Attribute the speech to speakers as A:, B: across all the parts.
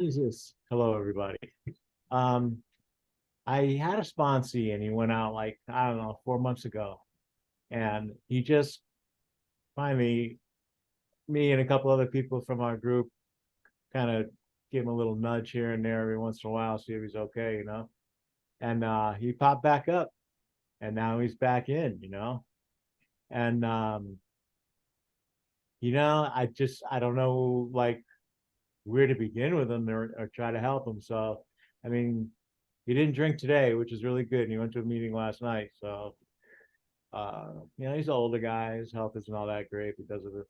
A: Jesus. Hello, everybody. Um, I had a sponsee and he went out like, I don't know, 4 months ago. And he just finally, me and a couple other people from our group kind of give him a little nudge here and there every once in a while, see if he's okay. And he popped back up and now he's back in. And I don't know like where to begin with him or try to help him. So I mean, he didn't drink today, which is really good. And he went to a meeting last night. So, he's an older guy. His health isn't all that great because of the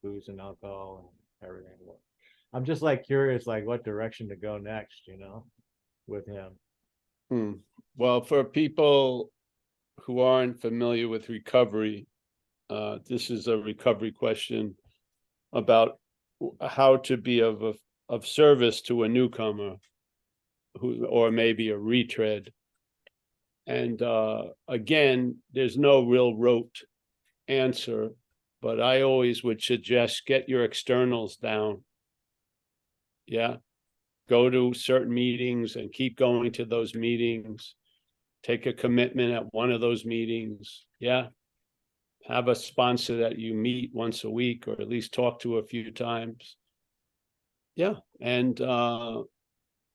A: booze and alcohol and everything. But I'm just like curious, like what direction to go next, with him.
B: Hmm. Well, for people who aren't familiar with recovery, this is a recovery question about how to be of service to a newcomer or maybe a retread. And again, there's no real rote answer, but I always would suggest get your externals down. Yeah. Go to certain meetings and keep going to those meetings. Take a commitment at one of those meetings. Yeah. Have a sponsor that you meet once a week or at least talk to a few times. Yeah. And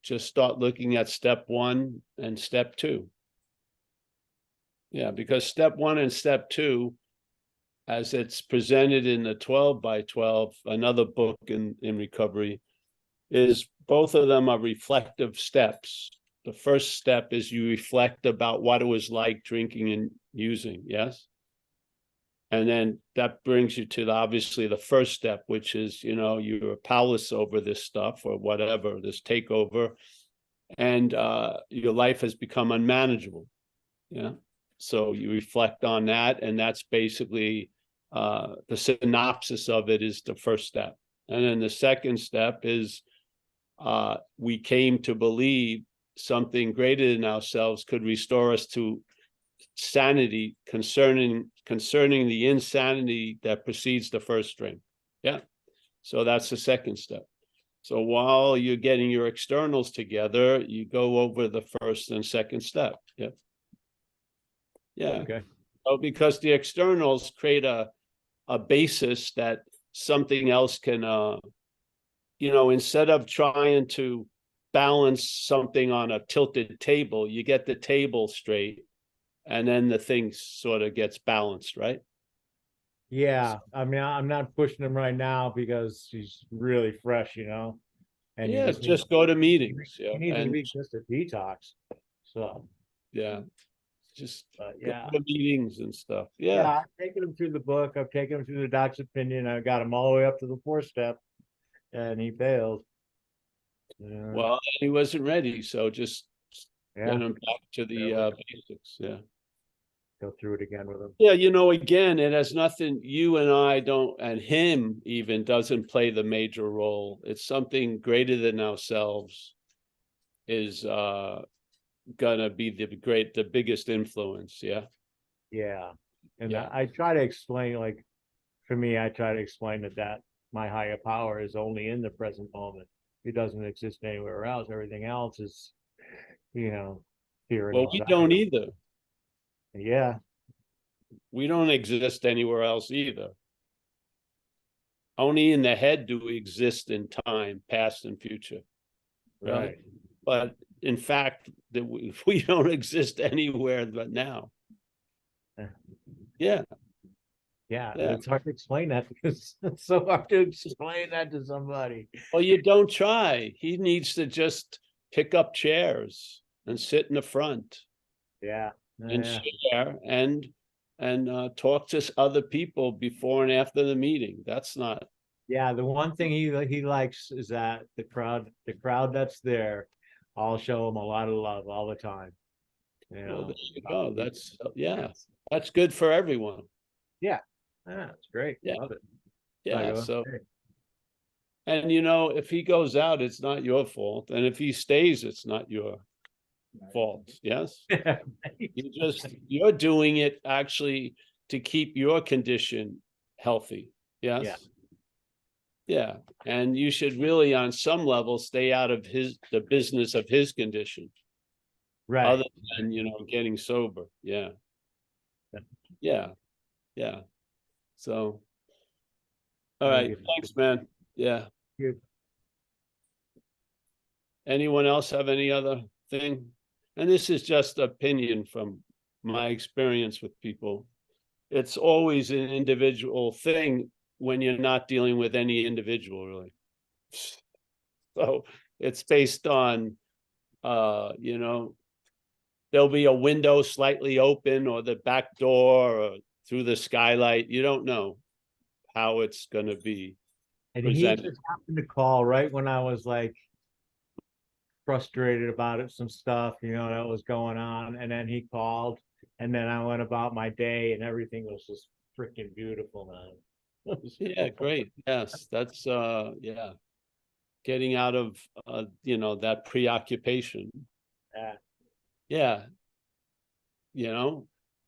B: just start looking at step 1 and step 2. Yeah, because step 1 and step 2, as it's presented in the 12 by 12, another book in recovery, is both of them are reflective steps. The first step is you reflect about what it was like drinking and using, yes? And then that brings you to obviously the first step, which is, you're powerless over this stuff or whatever, this takeover, and your life has become unmanageable. Yeah. So you reflect on that, and that's basically the synopsis of it is the first step. And then the second step is we came to believe something greater than ourselves could restore us to sanity concerning the insanity that precedes the first drink. Yeah. So that's the second step. So while you're getting your externals together, you go over the first and second step. Yeah. Yeah.
A: Okay.
B: So because the externals create a basis that something else can instead of trying to balance something on a tilted table, you get the table straight and then the thing sort of gets balanced, right?
A: Yeah. I mean, I'm not pushing him right now because he's really fresh. And he
B: Yeah,
A: just needs
B: just go to meetings.
A: he
B: Yeah.
A: needs a
B: And
A: week just to detox. So,
B: yeah, just go
A: yeah.
B: to meetings and stuff. Yeah.
A: Yeah, I've taken him through the book. I've taken him through the doc's opinion. I got him all the way up to the 4th step, and he failed. Yeah,
B: Well, he wasn't ready. So just
A: yeah.
B: get him back to the basics. Yeah.
A: Go through it again with him.
B: Yeah, again, it has nothing, you and I don't, and him even doesn't play the major role. It's something greater than ourselves is gonna be the biggest influence. Yeah.
A: Yeah, and
B: Yeah.
A: I try to explain, like, for me, I try to explain that my higher power is only in the present moment. It doesn't exist anywhere else. Everything else is, you know, fear and
B: Well, we don't
A: anxiety.
B: either.
A: Yeah,
B: We don't exist anywhere else either. Only in the head do we exist in time, past and future. Right.
A: right.
B: But in fact, we don't exist anywhere but now. Yeah.
A: Yeah, and
B: Yeah.
A: it's hard to explain that because it's so hard to explain that to somebody.
B: Well, you don't try. He needs to just pick up chairs and sit in the front
A: Yeah,
B: and
A: yeah.
B: share and talk to other people before and after the meeting. That's not.
A: Yeah, the one thing he likes is that the crowd that's there, I'll show him a lot of love all the time. You
B: Well, there
A: know.
B: you go. That's good for everyone.
A: Yeah, yeah, it's great.
B: Yeah,
A: Love it. I
B: yeah.
A: go,
B: So,
A: hey.
B: and if he goes out, it's not your fault, and if he stays, it's not your fault. Yes, you're doing it actually to keep your condition healthy.
A: Yeah,
B: Yes. Yeah, and you should really, on some level, stay out of the business of his condition,
A: Right.
B: other than, getting sober. Yeah. Yeah. Yeah. So, all
A: Very
B: right.
A: good.
B: Thanks, man. Yeah.
A: Good.
B: Anyone else have any other thing? And this is just opinion from my experience with people. It's always an individual thing when you're not dealing with any individual, really. So it's based on, there'll be a window slightly open or the back door or through the skylight. You don't know how it's going to be
A: And he
B: presented.
A: just happened to call right when I was like frustrated about it, some stuff, that was going on. And then he called, and then I went about my day, and everything was just freaking beautiful, man.
B: Yeah, great. Yes, that's yeah. Getting out of that preoccupation.
A: Yeah.
B: Yeah.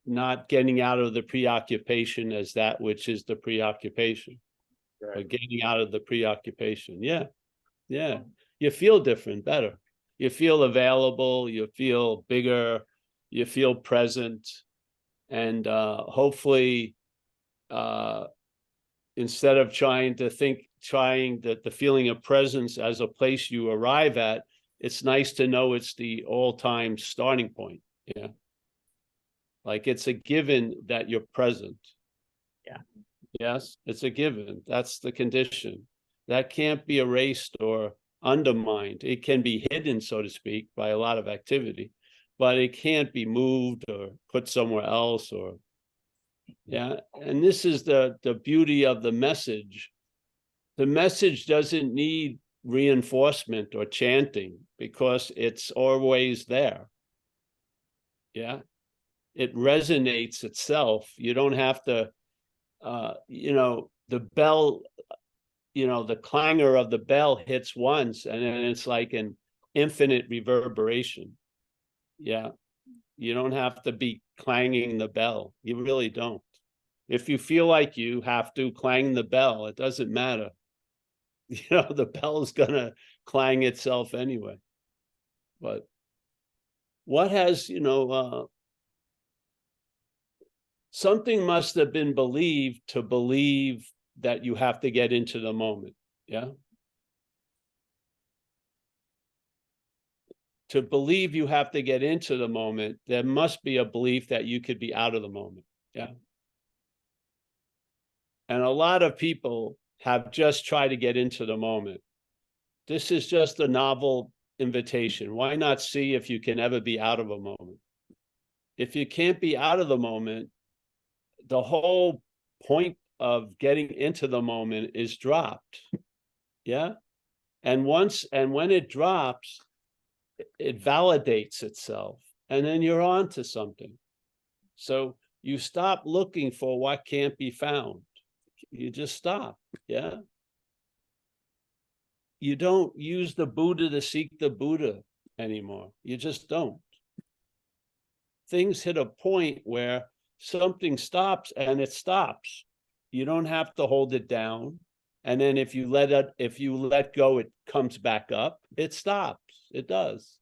B: Not getting out of the preoccupation as that which is the preoccupation.
A: Right.
B: But getting out of the preoccupation. Yeah. Yeah. You feel different, better. You feel available, you feel bigger, you feel present. And hopefully instead of trying that the feeling of presence as a place you arrive at, it's nice to know it's the all-time starting point. Yeah. Like it's a given that you're present.
A: Yeah.
B: Yes, it's a given. That's the condition. That can't be erased or undermined. It can be hidden, so to speak, by a lot of activity, but it can't be moved or put somewhere else or, yeah. And this is the beauty of the message. The message doesn't need reinforcement or chanting because it's always there. Yeah. It resonates itself. You don't have to, the bell, the clangor of the bell hits once and then it's like an infinite reverberation. Yeah. You don't have to be clanging the bell. You really don't. If you feel like you have to clang the bell, it doesn't matter. The bell is going to clang itself anyway. But what has, something must have been believed to believe that you have to get into the moment. Yeah. To believe you have to get into the moment, there must be a belief that you could be out of the moment. Yeah. And a lot of people have just tried to get into the moment. This is just a novel invitation. Why not see if you can ever be out of a moment? If you can't be out of the moment, the whole point of getting into the moment is dropped. Yeah. And when it drops, it validates itself. And then you're on to something. So you stop looking for what can't be found. You just stop. Yeah. You don't use the Buddha to seek the Buddha anymore. You just don't. Things hit a point where something stops and it stops. You don't have to hold it down. And then if you let go, it comes back up. It stops. It does.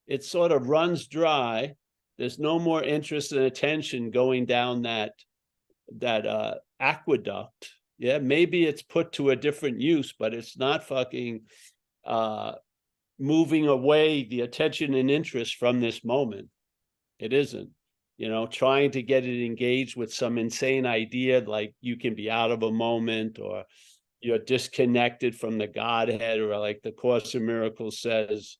B: It sort of runs dry. There's no more interest and attention going down that aqueduct. Yeah, maybe it's put to a different use, but it's not fucking moving away the attention and interest from this moment. It isn't. Trying to get it engaged with some insane idea like you can be out of a moment or you're disconnected from the Godhead, or like the Course in Miracles says,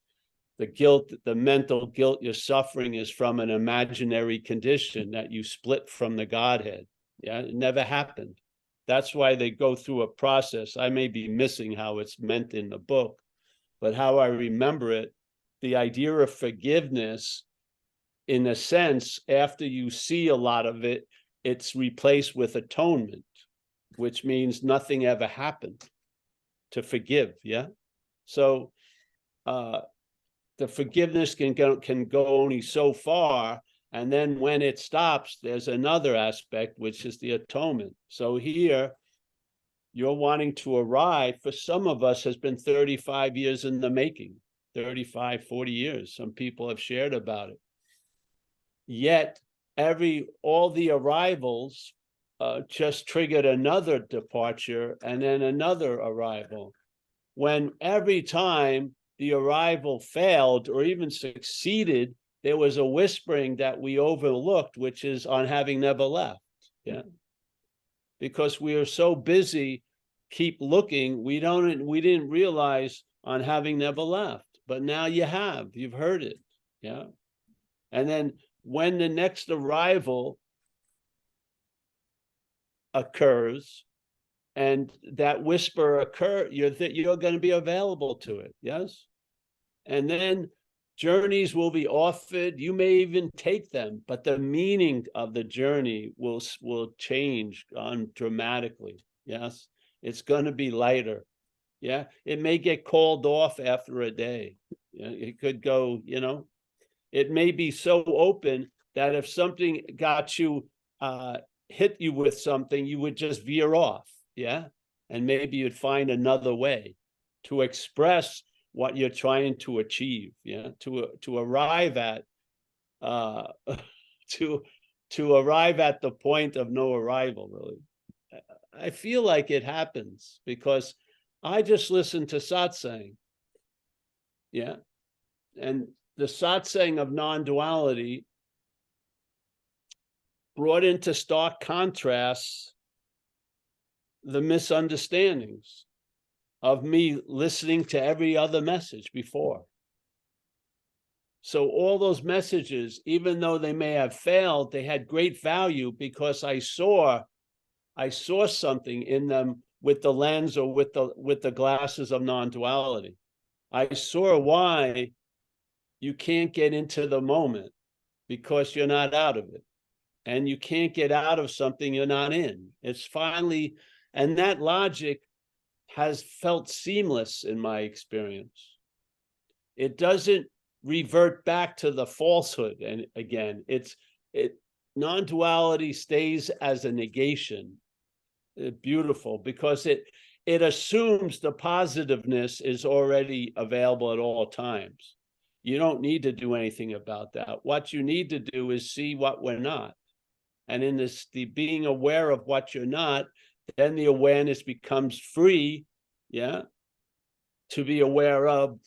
B: the mental guilt you're suffering is from an imaginary condition that you split from the Godhead. Yeah, it never happened. That's why they go through a process. I may be missing how it's meant in the book, but how I remember it, the idea of forgiveness, in a sense, after you see a lot of it, it's replaced with atonement, which means nothing ever happened to forgive. Yeah. So the forgiveness can go only so far. And then when it stops, there's another aspect, which is the atonement. So here, you're wanting to arrive, for some of us, has been 35 years in the making, 35, 40 years. Some people have shared about it. Yet all the arrivals just triggered another departure and then another arrival. When every time the arrival failed or even succeeded, there was a whispering that we overlooked, which is on having never left. Yeah. Because we are so busy, keep looking, we didn't realize on having never left. But now you've heard it. Yeah. And then when the next arrival occurs, and that whisper you're going to be available to it. Yes. And then journeys will be offered. You may even take them, but the meaning of the journey will change dramatically. Yes. It's going to be lighter. Yeah. It may get called off after a day. It could go, it may be so open that if something got you, hit you with something, you would just veer off. Yeah. And maybe you'd find another way to express what you're trying to achieve. Yeah. To arrive at, to arrive at the point of no arrival, really. I feel like it happens because I just listen to satsang. Yeah. And the satsang of non-duality brought into stark contrast the misunderstandings of me listening to every other message before. So all those messages, even though they may have failed, they had great value because I saw something in them with the lens or with the glasses of non-duality. I saw why you can't get into the moment because you're not out of it. And you can't get out of something you're not in. It's finally, and that logic has felt seamless in my experience. It doesn't revert back to the falsehood. And again, non-duality stays as a negation. Beautiful, because it assumes the positiveness is already available at all times. You don't need to do anything about that. What you need to do is see what we're not. And in the being aware of what you're not, then the awareness becomes free, yeah, to be aware of,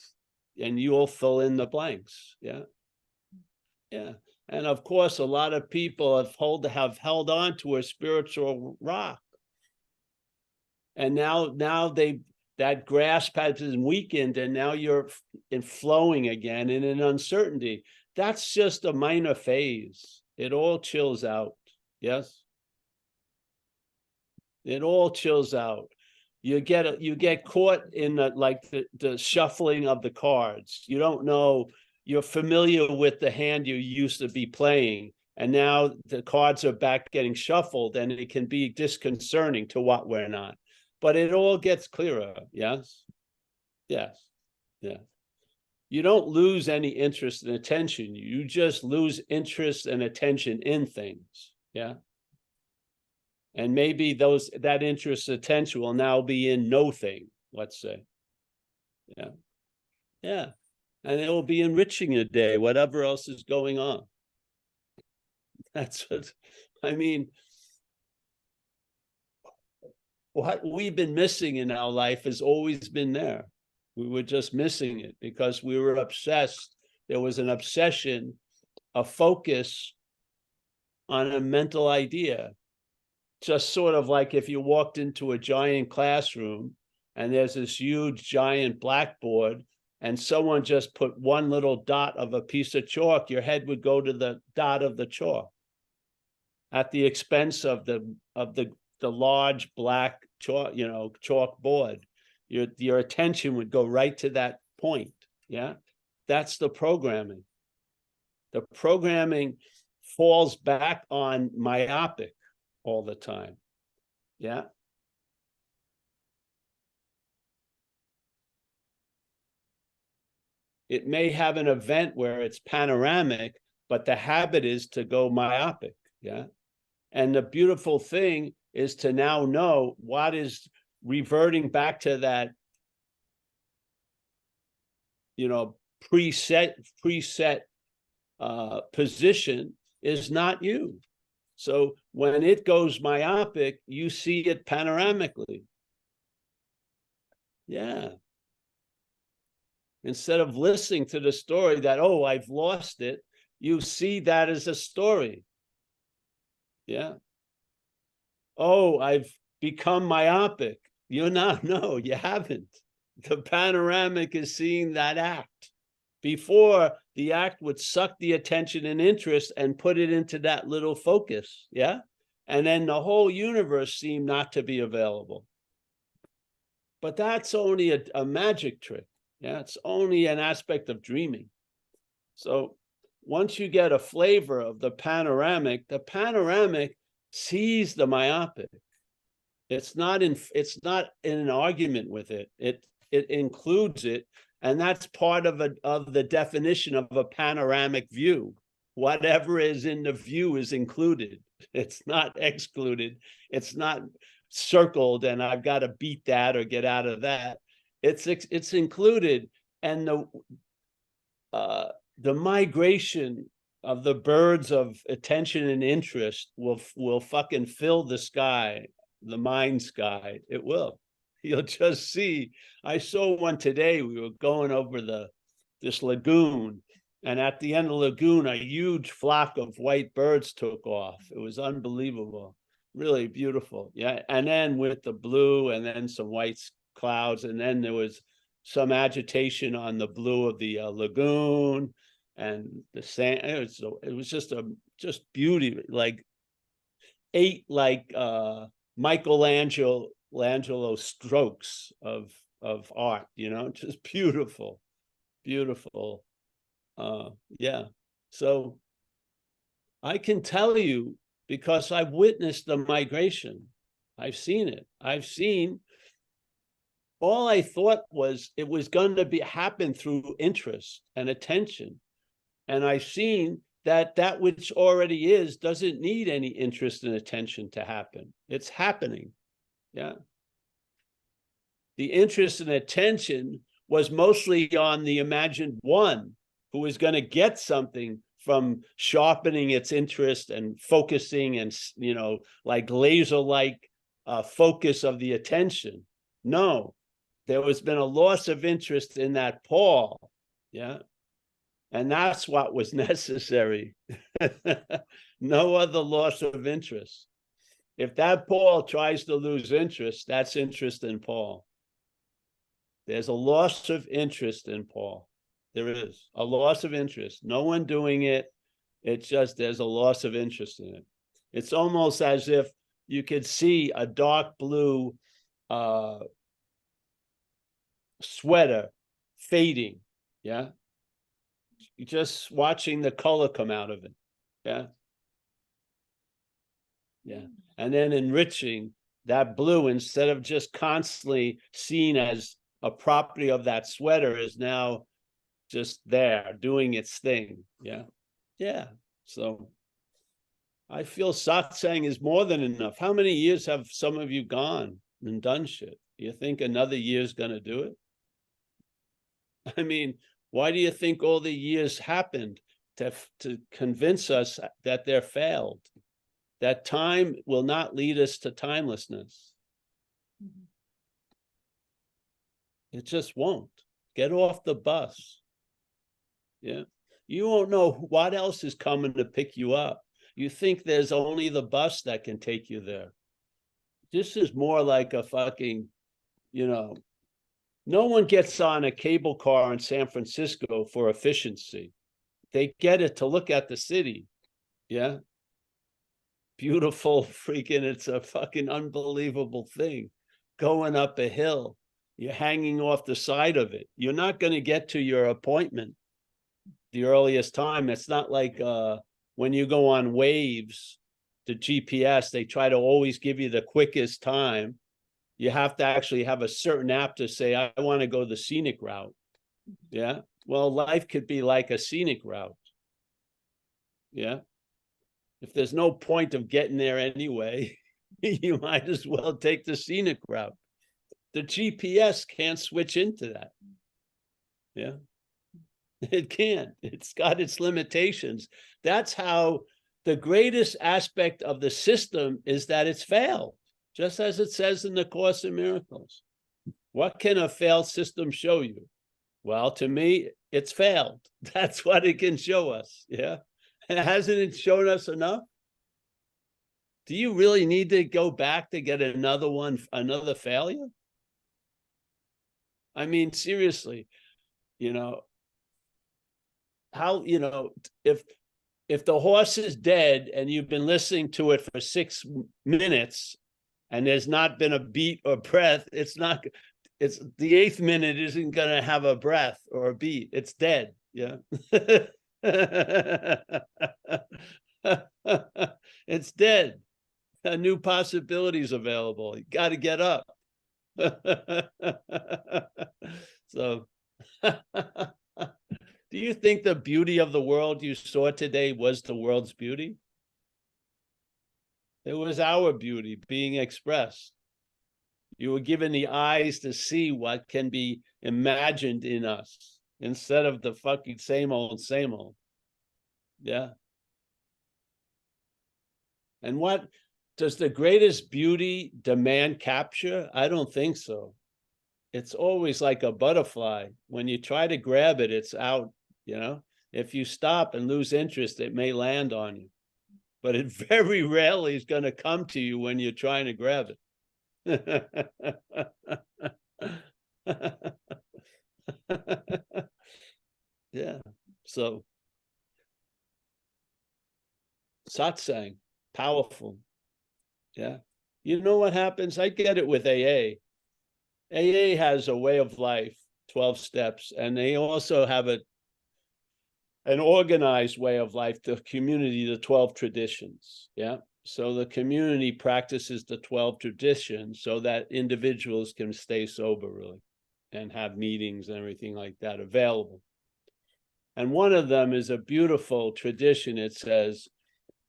B: and you'll fill in the blanks. Yeah. Yeah. And of course, a lot of people have held on to a spiritual rock. And now that grasp has been weakened, and now you're flowing again in an uncertainty. That's just a minor phase. It all chills out. Yes. It all chills out. You get caught in the shuffling of the cards. You don't know. You're familiar with the hand you used to be playing, and now the cards are back getting shuffled, and it can be disconcerting to what we're not. But it all gets clearer. Yes. Yes. Yeah. You don't lose any interest and attention. You just lose interest and attention in things. Yeah. And maybe that interest and attention will now be in no thing, let's say. Yeah. Yeah. And it will be enriching a day, whatever else is going on. That's what I mean. What we've been missing in our life has always been there. We were just missing it because we were obsessed. There was an obsession, a focus on a mental idea. Just sort of like if you walked into a giant classroom and there's this huge giant blackboard and someone just put one little dot of a piece of chalk, your head would go to the dot of the chalk at the expense of the large black chalk, chalkboard. Your attention would go right to that point. Yeah. That's the programming. The programming falls back on myopic all the time. Yeah. It may have an event where it's panoramic, but the habit is to go myopic. Yeah. And the beautiful thing is to now know what is reverting back to that, preset position is not you. So when it goes myopic, you see it panoramically. Yeah. Instead of listening to the story that, oh, I've lost it, you see that as a story. Yeah. Oh, I've become myopic. You're not, no, you haven't. The panoramic is seeing that act. Before, the act would suck the attention and interest and put it into that little focus. Yeah. And then the whole universe seemed not to be available. But that's only a magic trick. Yeah. It's only an aspect of dreaming. So once you get a flavor of the panoramic sees the myopic. It's not in an argument with it. It includes it. And that's part of the definition of a panoramic view. Whatever is in the view is included. It's not excluded. It's not circled and I've got to beat that or get out of that. It's included. And the migration of the birds of attention and interest will fucking fill the sky, the mind sky. It will. You'll just see. I saw one today. We were going over this lagoon, and at the end of the lagoon, a huge flock of white birds took off. It was unbelievable, really beautiful. Yeah, and then with the blue, and then some white clouds, and then there was some agitation on the blue of the lagoon, and the sand. It was just beauty, like Michelangelo strokes of art, just beautiful. Yeah. So I can tell you, because I've witnessed the migration. I've seen it. All I thought was it was going to happen through interest and attention. And I've seen that which already is doesn't need any interest and attention to happen. It's happening. Yeah. The interest and attention was mostly on the imagined one who was going to get something from sharpening its interest and focusing and, like laser-like focus of the attention. No, there has been a loss of interest in that Paul. Yeah. And that's what was necessary. No other loss of interest. If that Paul tries to lose interest, that's interest in Paul. There's a loss of interest in Paul. There is a loss of interest. No one doing it. It's just there's a loss of interest in it. It's almost as if you could see a dark blue sweater fading. Yeah. You're just watching the color come out of it. Yeah. Yeah. And then enriching that blue, instead of just constantly seen as a property of that sweater, is now just there doing its thing. Yeah. Yeah. So I feel satsang is more than enough. How many years have some of you gone and done shit? You think another year's going to do it? I mean, why do you think all the years happened to convince us that they're failed? That time will not lead us to timelessness. Mm-hmm. It just won't. Get off the bus. Yeah. You won't know what else is coming to pick you up. You think there's only the bus that can take you there. This is more like a fucking, no one gets on a cable car in San Francisco for efficiency. They get it to look at the city. Yeah. Beautiful freaking, it's a fucking unbelievable thing. Going up a hill, you're hanging off the side of it. You're not going to get to your appointment the earliest time. It's not like when you go on Waves, the GPS, they try to always give you the quickest time. You have to actually have a certain app to say, I want to go the scenic route. Yeah. Well, life could be like a scenic route. Yeah. If there's no point of getting there anyway, you might as well take the scenic route. The GPS can't switch into that. Yeah. It can't. It's got its limitations. That's how the greatest aspect of the system is that it's failed, just as it says in the Course in Miracles. What can a failed system show you? Well, to me, it's failed. That's what it can show us. Yeah. And hasn't it shown us enough? Do you really need to go back to get another one, another failure? I mean, seriously, how, if the horse is dead and you've been listening to it for 6 minutes and there's not been a beat or breath, it's the 8th minute isn't going to have a breath or a beat. It's dead. Yeah. It's dead. New possibilities available. You got to get up. So, do you think the beauty of the world you saw today was the world's beauty? It was our beauty being expressed. You were given the eyes to see what can be imagined in us instead of the fucking same old, same old. Yeah. And what does the greatest beauty demand capture? I don't think so. It's always like a butterfly. When you try to grab it, it's out, If you stop and lose interest, it may land on you. But it very rarely is going to come to you when you're trying to grab it. Yeah. So satsang, powerful. Yeah. You know what happens? I get it with AA. AA has a way of life, 12 steps, and they also have an organized way of life, the community, the 12 traditions. Yeah. So the community practices the 12 traditions so that individuals can stay sober, really, and have meetings and everything like that available. And one of them is a beautiful tradition. It says,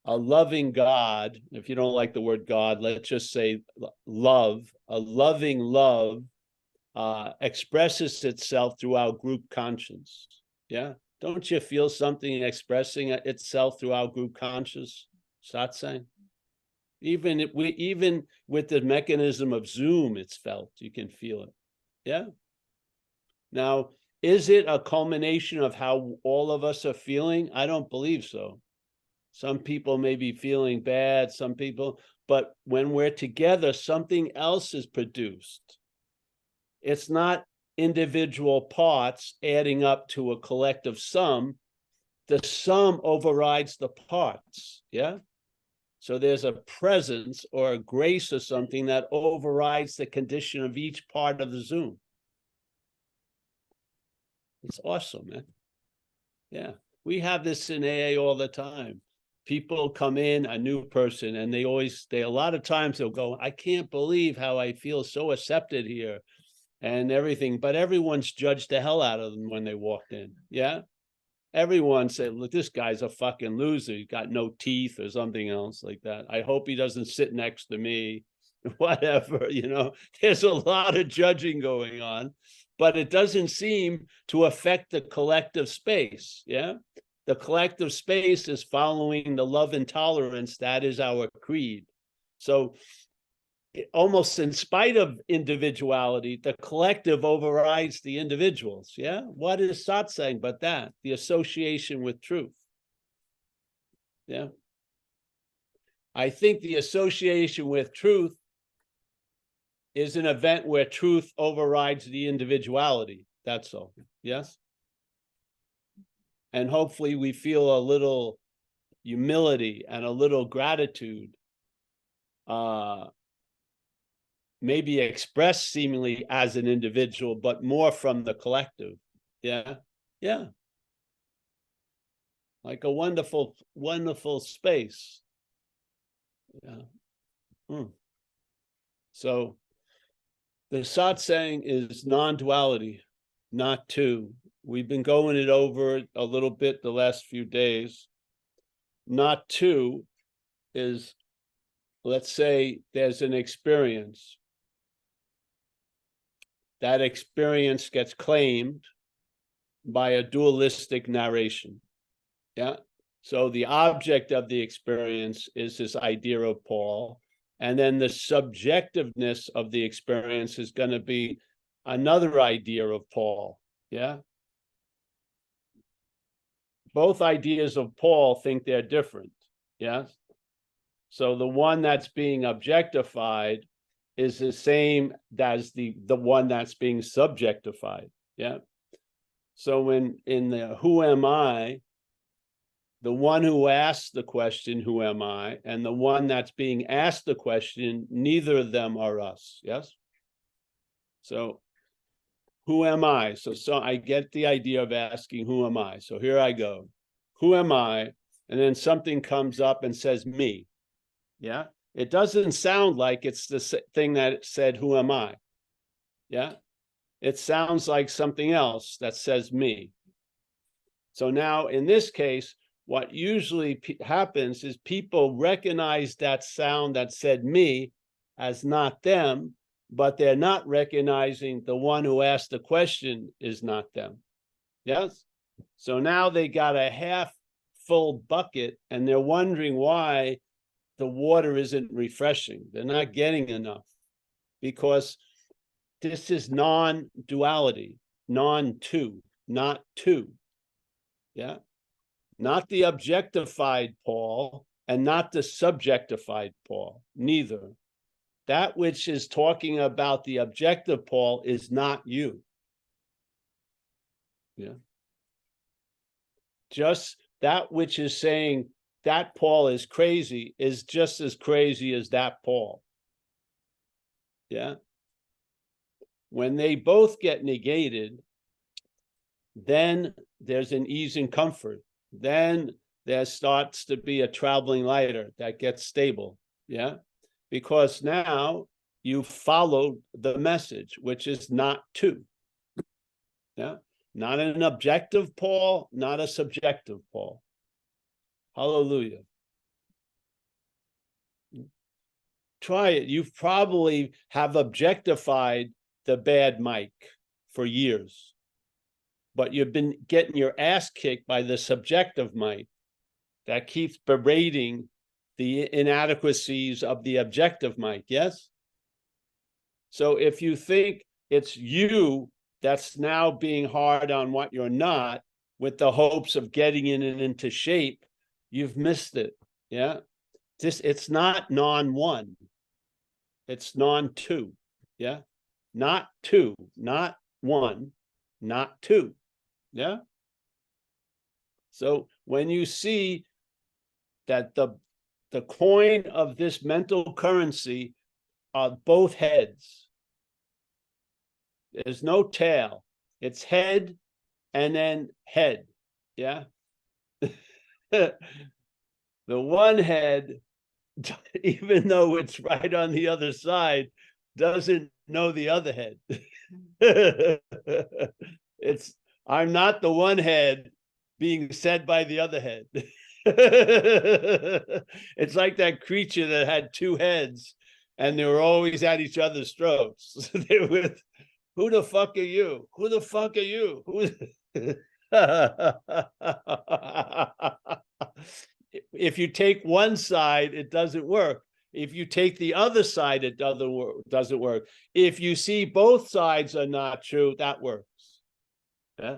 B: a loving God, if you don't like the word God, let's just say love, a loving love expresses itself through our group conscience. Yeah. Don't you feel something expressing itself through our group conscious satsang? Even with the mechanism of Zoom, it's felt. You can feel it. Yeah. Now, is it a culmination of how all of us are feeling? I don't believe so. Some people may be feeling bad, some people, but when we're together, something else is produced. It's not individual parts adding up to a collective sum. The sum overrides the parts. Yeah. So there's a presence or a grace or something that overrides the condition of each part of the Zoom. It's awesome, man. Yeah. We have this in AA all the time. People come in, a new person, and they a lot of times they'll go, I can't believe how I feel so accepted here and everything, but everyone's judged the hell out of them when they walked in. Yeah. Everyone said, look, this guy's a fucking loser. He's got no teeth or something else like that. I hope he doesn't sit next to me, whatever, there's a lot of judging going on, but it doesn't seem to affect the collective space. Yeah. The collective space is following the love and tolerance. That is our creed. So almost in spite of individuality, the collective overrides the individuals. Yeah. What is satsang but that? The association with truth. Yeah. I think the association with truth is an event where truth overrides the individuality. That's all. Yes. And hopefully we feel a little humility and a little gratitude, maybe expressed seemingly as an individual, but more from the collective. Yeah. Yeah. Like a wonderful, wonderful space. Yeah. So the satsang is non-duality, not two. We've been going it over a little bit the last few days. Not two is, let's say there's an experience. that experience gets claimed by a dualistic narration. Yeah. So the object of the experience is this idea of Paul, and then the subjectiveness of the experience is going to be another idea of Paul. Yeah. Both ideas of Paul think they're different. Yes. So the one that's being objectified is the same as the one that's being subjectified. Yeah. So when in the who am I, the one who asks the question, who am I, and the one that's being asked the question, neither of them are us. Yes. So who am I? So I get the idea of asking, who am I? So here I go. Who am I? And then something comes up and says me. Yeah. It doesn't sound like it's the thing that said, who am I? Yeah. It sounds like something else that says me. So now in this case, what usually happens is people recognize that sound that said me as not them, but they're not recognizing the one who asked the question is not them. Yes. So now they got a half full bucket and they're wondering why the water isn't refreshing. They're not getting enough because this is non-duality, non-two, not two. Yeah. Not the objectified Paul and not the subjectified Paul, neither. That which is talking about the objective Paul is not you. Yeah. Just that which is saying that Paul is crazy is just as crazy as that Paul. Yeah. When they both get negated, then there's an ease and comfort. Then there starts to be a traveling lighter that gets stable. Yeah. Because now you followed the message, which is not two. Yeah. Not an objective Paul, not a subjective Paul. Hallelujah. Try it. You probably have objectified the bad Mike for years, but you've been getting your ass kicked by the subjective Mike that keeps berating the inadequacies of the objective Mike. Yes. So if you think it's you that's now being hard on what you're not with the hopes of getting it into shape, you've missed it. Yeah. It's not non-one. It's non-two. Yeah. Not two, not one, not two. Yeah. So when you see that the coin of this mental currency are both heads, there's no tail. It's head and then head. Yeah. The one head, even though it's right on the other side, doesn't know the other head. I'm not the one head being said by the other head. It's like that creature that had two heads and they were always at each other's throats. They were, who the fuck are you? Who the fuck are you? If you take one side, it doesn't work. If you take the other side, it doesn't work. If you see both sides are not true, that works. Yeah?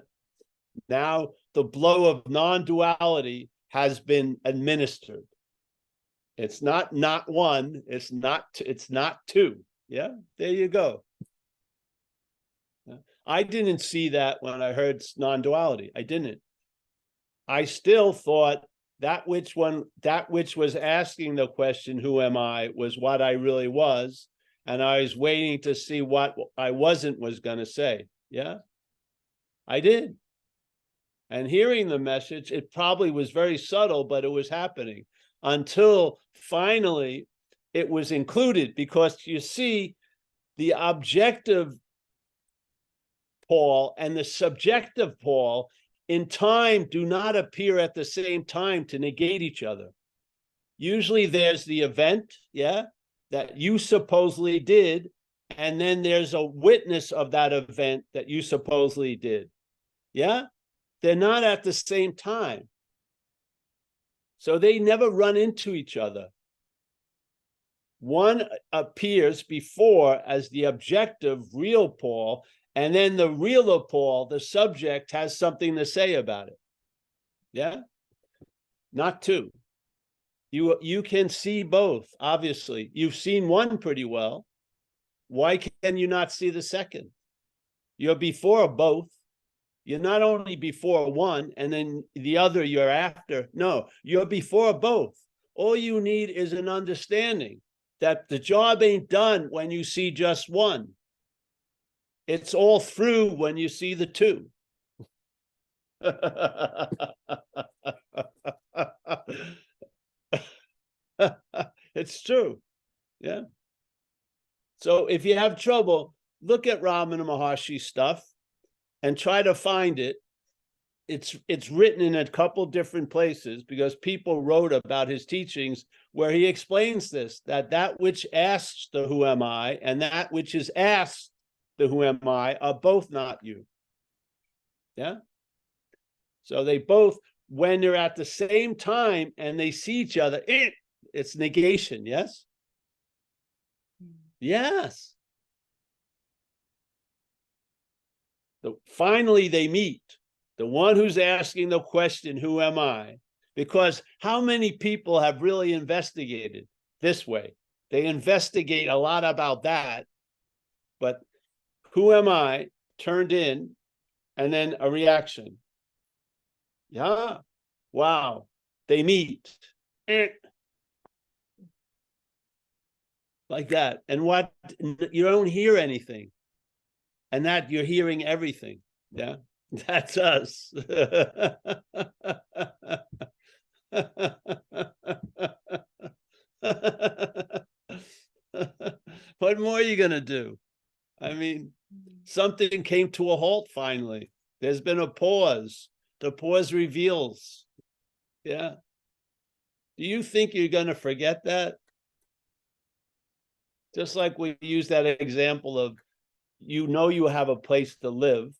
B: Now the blow of non-duality has been administered. It's not one, it's not two. Yeah, there you go. I didn't see that when I heard non-duality. I didn't. I still thought that which was asking the question, who am I, was what I really was. And I was waiting to see what I wasn't was going to say. Yeah, I did. And hearing the message, it probably was very subtle, but it was happening until finally it was included, because you see the objective Paul and the subjective Paul in time do not appear at the same time to negate each other. Usually there's the event, yeah, that you supposedly did, and then there's a witness of that event that you supposedly did. Yeah? They're not at the same time. So they never run into each other. One appears before as the objective, real Paul, and then the realer Paul, the subject, has something to say about it. Yeah? Not two. You can see both, obviously. You've seen one pretty well. Why can you not see the second? You're before both. You're not only before one and then the other you're after. No, you're before both. All you need is an understanding that the job ain't done when you see just one. It's all through when you see the two. It's true. Yeah. So if you have trouble, look at Ramana Maharshi's stuff and try to find it. It's written in a couple different places because people wrote about his teachings where he explains this, that which asks the who am I and that which is asked the who am I are both not you. Yeah. So they both, when they're at the same time and they see each other, it's negation. Yes. Yes. So finally they meet. The one who's asking the question, who am I? Because how many people have really investigated this way? They investigate a lot about that, but who am I turned in and then a reaction. Yeah. Wow. They meet. Like that. And what, you don't hear anything. And that you're hearing everything. Yeah. That's us. What more are you going to do? I mean, something came to a halt finally. There's been a pause. The pause reveals. Yeah. Do you think you're going to forget that? Just like we use that example of, you know, you have a place to live.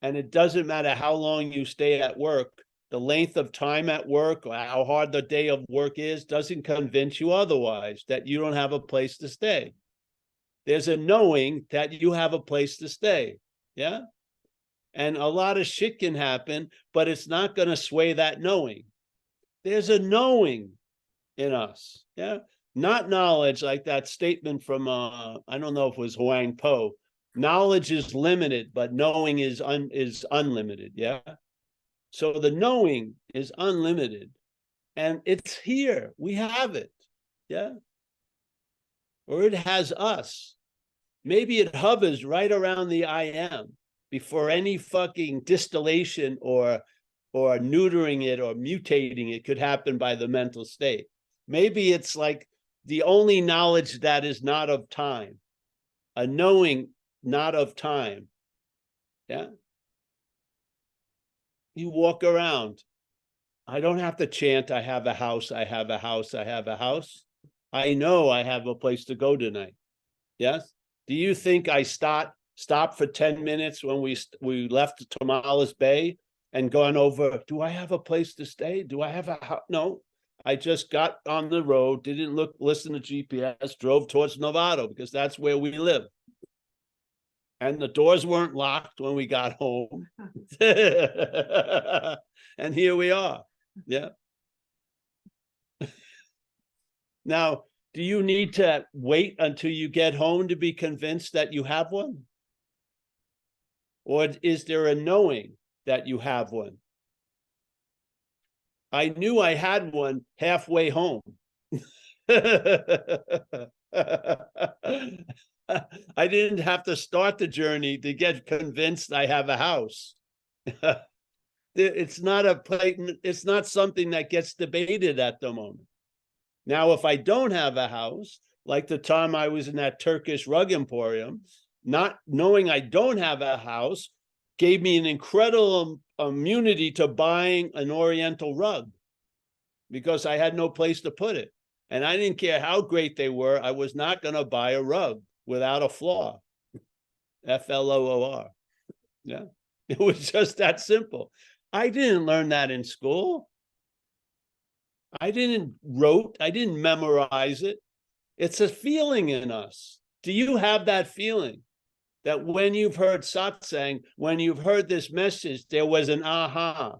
B: And it doesn't matter how long you stay at work, the length of time at work or how hard the day of work is doesn't convince you otherwise that you don't have a place to stay. There's a knowing that you have a place to stay. Yeah. And a lot of shit can happen, but it's not going to sway that knowing. There's a knowing in us. Yeah. Not knowledge like that statement from, I don't know if it was Huang Po. Knowledge is limited, but knowing is unlimited. Yeah. So the knowing is unlimited and it's here. We have it. Yeah. Or it has us. Maybe it hovers right around the I am before any fucking distillation or neutering it or mutating it could happen by the mental state. Maybe it's like the only knowledge that is not of time, a knowing not of time. Yeah. You walk around. I don't have to chant, I have a house, I have a house, I have a house. I know I have a place to go tonight. Yes. Do you think I stopped for 10 minutes when we left Tomales Bay and gone over, do I have a place to stay? Do I have a house? No. I just got on the road, didn't listen to GPS, drove towards Novato because that's where we live. And the doors weren't locked when we got home. And here we are. Yeah. Now, do you need to wait until you get home to be convinced that you have one? Or is there a knowing that you have one? I knew I had one halfway home. I didn't have to start the journey to get convinced I have a house. It's not something that gets debated at the moment. Now, if I don't have a house, like the time I was in that Turkish rug emporium, not knowing I don't have a house gave me an incredible immunity to buying an Oriental rug because I had no place to put it. And I didn't care how great they were. I was not going to buy a rug without a flaw. Floor. Yeah. It was just that simple. I didn't learn that in school. I didn't memorize it. It's a feeling in us. Do you have that feeling that when you've heard satsang, when you've heard this message, there was an aha?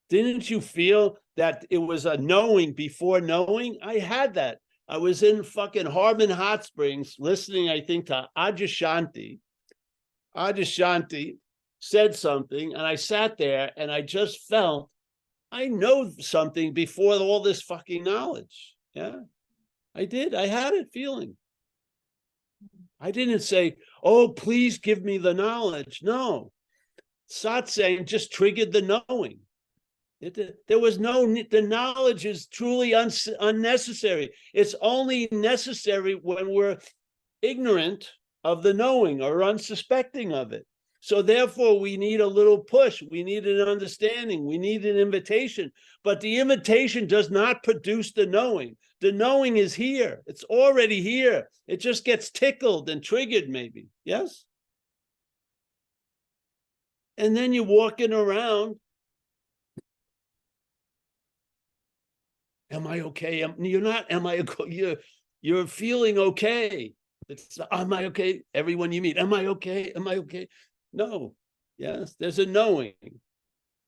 B: Didn't you feel that it was a knowing before knowing? I had that. I was in fucking Harmon Hot Springs listening, I think, to Adyashanti. Adyashanti said something, and I sat there and I just felt I know something before all this fucking knowledge. Yeah, I did. I had it feeling. I didn't say, oh, please give me the knowledge. No, satsang just triggered the knowing. There was the knowledge is truly unnecessary. It's only necessary when we're ignorant of the knowing or unsuspecting of it. So therefore, we need a little push. We need an understanding. We need an invitation. But the invitation does not produce the knowing. The knowing is here. It's already here. It just gets tickled and triggered, maybe. Yes? And then you're walking around. Am I okay? You're not. Am I? You're feeling okay. It's, am I okay? Everyone you meet, am I okay? Am I okay? No. Yes, there's a knowing.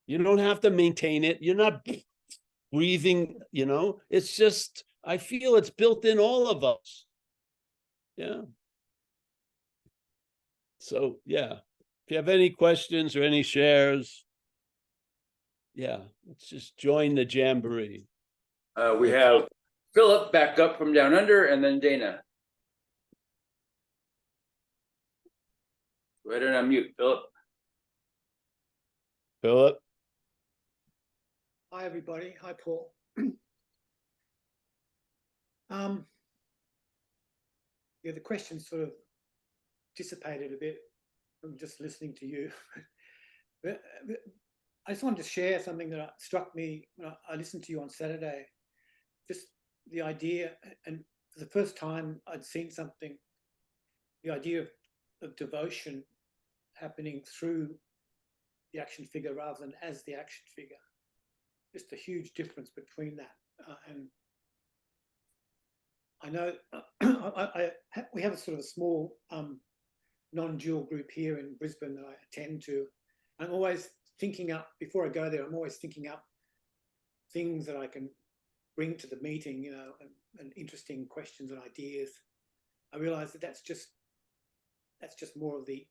B: You don't have to maintain it. You're not breathing, it's just, I feel it's built in all of us. Yeah. So, yeah. If you have any questions or any shares, yeah, let's just join the jamboree.
C: We have Philip back up from down under, and then Dana. Go ahead and unmute, Philip.
B: Philip.
D: Hi, everybody. Hi, Paul. Yeah, the question sort of dissipated a bit from just listening to you. but I just wanted to share something that struck me when I listened to you on Saturday. Just the idea, and for the first time I'd seen something, the idea of devotion happening through the action figure rather than as the action figure. Just a huge difference between that. And I know we have a sort of a small non-dual group here in Brisbane that I attend to. I'm always thinking up, before I go there, I'm always thinking up things that I can bring to the meeting, and interesting questions and ideas. I realize that that's just more of the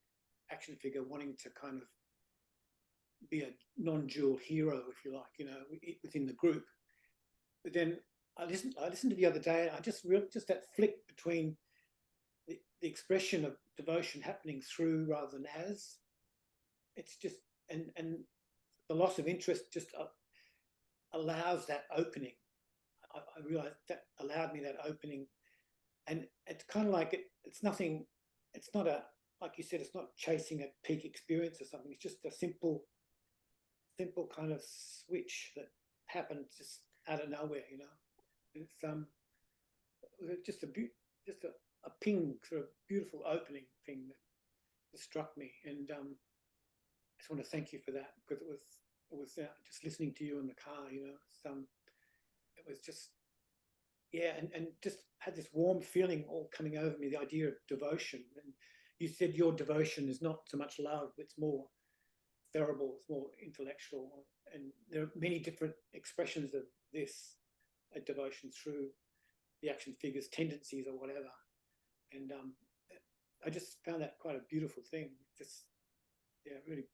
D: action figure wanting to kind of be a non-dual hero, if you like, within the group. But then I listened to the other day, and I just that flick between the expression of devotion happening through rather than as. It's just, and the loss of interest just allows that opening. I realized that allowed me that opening, and it's kind of like it's nothing. It's not like you said, it's not chasing a peak experience or something. It's just a simple kind of switch that happened just out of nowhere. It's just a ping, sort of beautiful opening thing that struck me, and I just want to thank you for that, because it was just listening to you in the car. It was just, yeah, and just had this warm feeling all coming over me, the idea of devotion. And you said your devotion is not so much love, it's more cerebral, it's more intellectual, and there are many different expressions of this, a devotion through the action figures, tendencies or whatever. And I just found that quite a beautiful thing. Just, yeah, really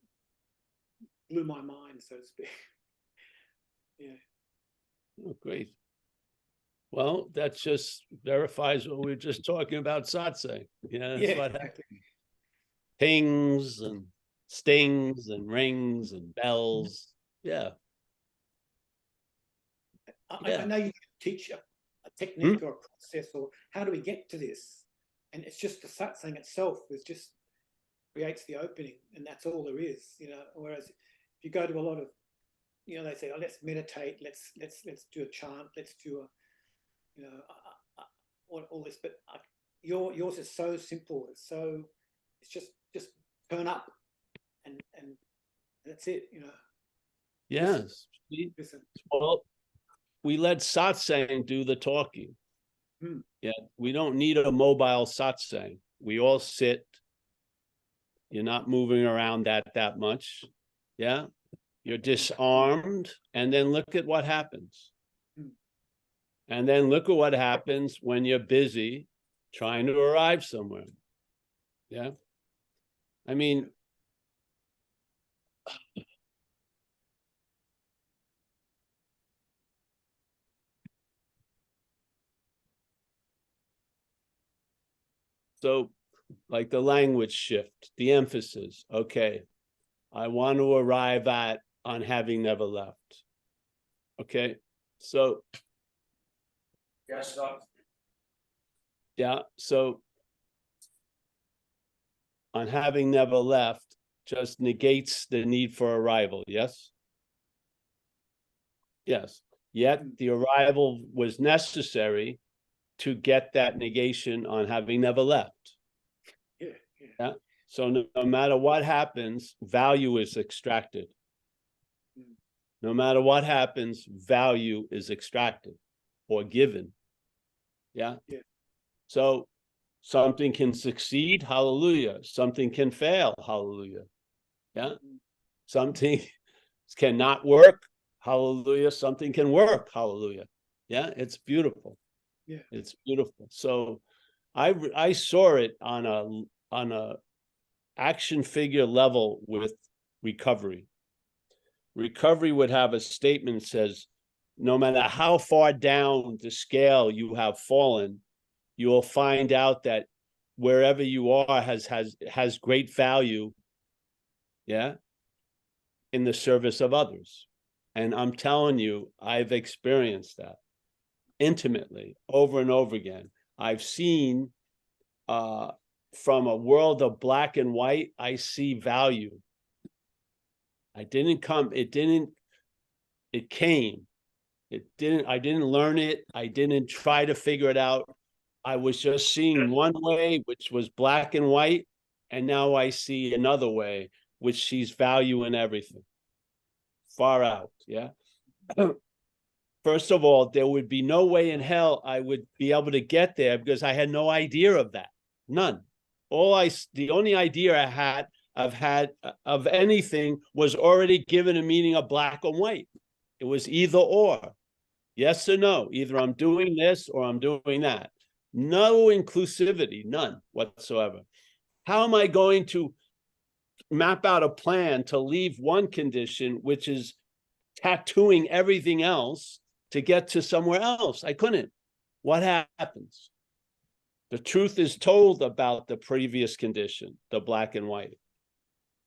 D: blew my mind, so to speak. Yeah.
B: Oh, great. Well, that just verifies what we were just talking about satsang. That's what happens. Pings and stings and rings and bells. Yeah.
D: I know you teach a technique or a process, or how do we get to this? And it's just the satsang itself is just creates the opening, and that's all there is. Whereas if you go to a lot of, they say, oh, let's meditate, let's do a chant, let's do a, all this. But yours is so simple. It's just turn up and that's it, you know.
B: Yes.
D: Listen.
B: Well, we let satsang do the talking. Yeah, we don't need a mobile satsang. We all sit. You're not moving around that much. Yeah. You're disarmed, and then look at what happens. And then look at what happens when you're busy trying to arrive somewhere. Yeah. I mean, so like the language shift, the emphasis. Okay, I want to arrive at on having never left. Okay, so
C: Yes, stop.
B: yeah, so on having never left just negates the need for arrival. Yes. Yes. Yet the arrival was necessary to get that negation on having never left. Yeah. So no matter what happens, value is extracted. No matter what happens, value is extracted or given. Yeah. So something can succeed, hallelujah. Something can fail, hallelujah. Yeah. Something cannot work, hallelujah. Something can work, hallelujah. Yeah, it's beautiful.
D: Yeah,
B: it's beautiful. So I saw it on a action figure level with recovery. Recovery would have a statement that says, no matter how far down the scale you have fallen, you will find out that wherever you are has great value, yeah, in the service of others. And I'm telling you, I've experienced that intimately over and over again. I've seen from a world of black and white, I see value. It came. I didn't learn it. I didn't try to figure it out. I was just seeing one way, which was black and white. And now I see another way, which sees value in everything. Far out. Yeah. First of all, there would be no way in hell I would be able to get there because I had no idea of that. None. The only idea I had of anything was already given a meaning of black and white. It was either or, yes or no. Either I'm doing this or I'm doing that. No inclusivity, none whatsoever. How am I going to map out a plan to leave one condition, which is tattooing everything else, to get to somewhere else? I couldn't. What happens? The truth is told about the previous condition, the black and white.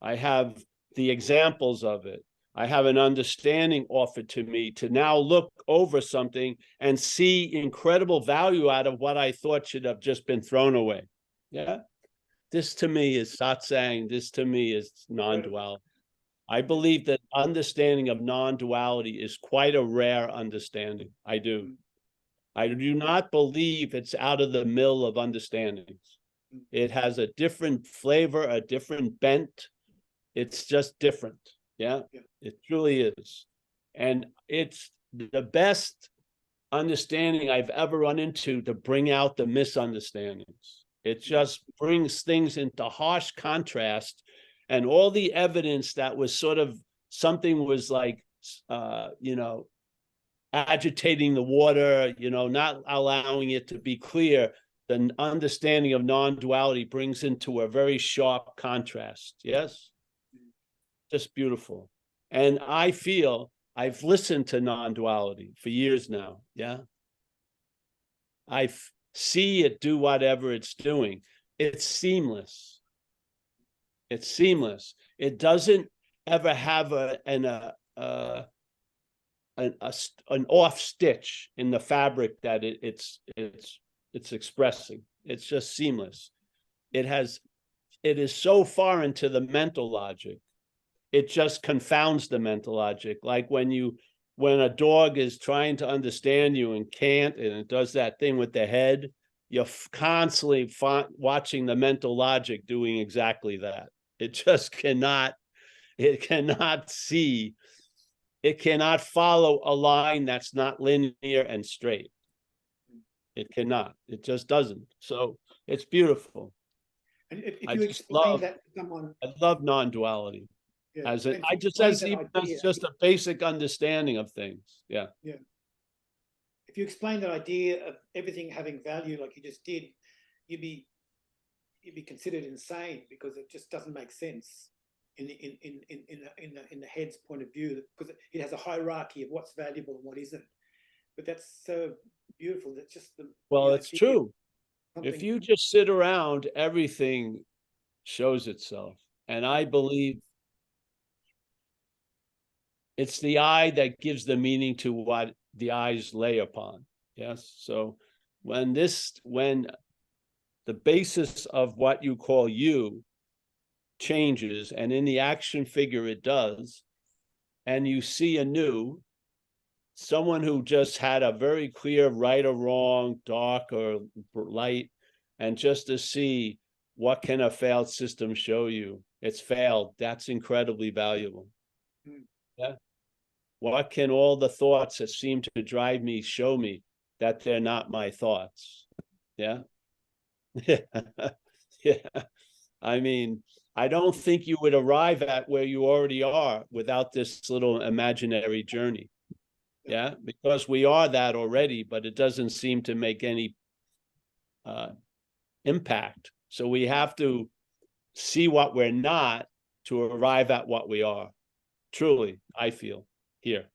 B: I have the examples of it. I have an understanding offered to me to now look over something and see incredible value out of what I thought should have just been thrown away. Yeah. This to me is satsang. This to me is non-duality. I believe that understanding of non-duality is quite a rare understanding. I do. I do not believe it's out of the mill of understandings. It has a different flavor, a different bent. It's just different. Yeah, it truly is. And it's the best understanding I've ever run into to bring out the misunderstandings. It just brings things into harsh contrast, and all the evidence that was sort of something was like, agitating the water, not allowing it to be clear. The understanding of non-duality brings into a very sharp contrast. Yes. Just beautiful. And I feel I've listened to non-duality for years now. Yeah. I see it do whatever it's doing. It's seamless. It's seamless. It doesn't ever have an off stitch in the fabric that it's expressing. It's just seamless. It is so far into the mental logic. It just confounds the mental logic. Like when a dog is trying to understand you and can't, and it does that thing with the head, you're constantly watching the mental logic doing exactly that. It just cannot, it cannot see, it cannot follow a line that's not linear and straight. It cannot, it just doesn't. So it's beautiful.
D: And if
B: I
D: you
B: just
D: explain
B: love,
D: that to someone,
B: I love non-duality.
D: yeah,
B: As a,
D: and
B: I
D: to
B: just
D: explain
B: as
D: that
B: even
D: idea,
B: as just a basic understanding of things. Yeah.
D: yeah. If you explain that idea of everything having value like you just did, you'd be considered insane, because it just doesn't make sense in the head's point of view, because it has a hierarchy of what's valuable and what isn't. But that's so beautiful. That's just
B: Well, it's true. If
D: something.
B: you just sit around, everything shows itself. And I believe it's the eye that gives the meaning to what the eyes lay upon. Yes. So when the basis of what you call you changes, and in the action figure it does, and you see anew someone who just had a very clear right or wrong, dark or light, and just to see what can a failed system show you, it's failed, that's incredibly valuable. Yeah. What can all the thoughts that seem to drive me show me that they're not my thoughts? Yeah. Yeah. I mean, I don't think you would arrive at where you already are without this little imaginary journey. Yeah, because we are that already, but it doesn't seem to make any impact. So we have to see what we're not to arrive at what we are. Truly, I feel here.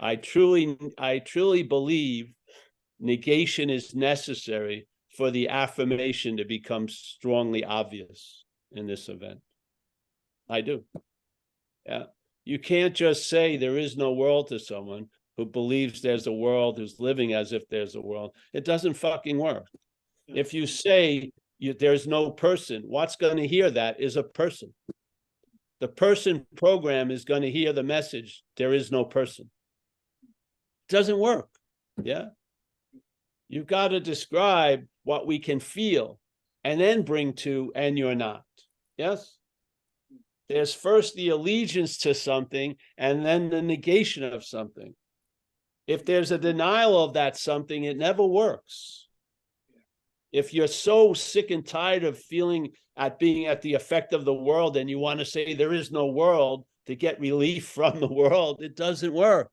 B: I truly believe negation is necessary for the affirmation to become strongly obvious in this event. I do. Yeah. You can't just say there is no world to someone who believes there's a world, who's living as if there's a world. It doesn't fucking work. If you say there's no person, what's going to hear that is a person. The person program is going to hear the message, there is no person. It doesn't work. Yeah. You've got to describe what we can feel and then bring to, and you're not. Yes. There's first the allegiance to something and then the negation of something. If there's a denial of that something, it never works. If you're so sick and tired of feeling at being at the effect of the world and you want to say there is no world to get relief from the world, it doesn't work.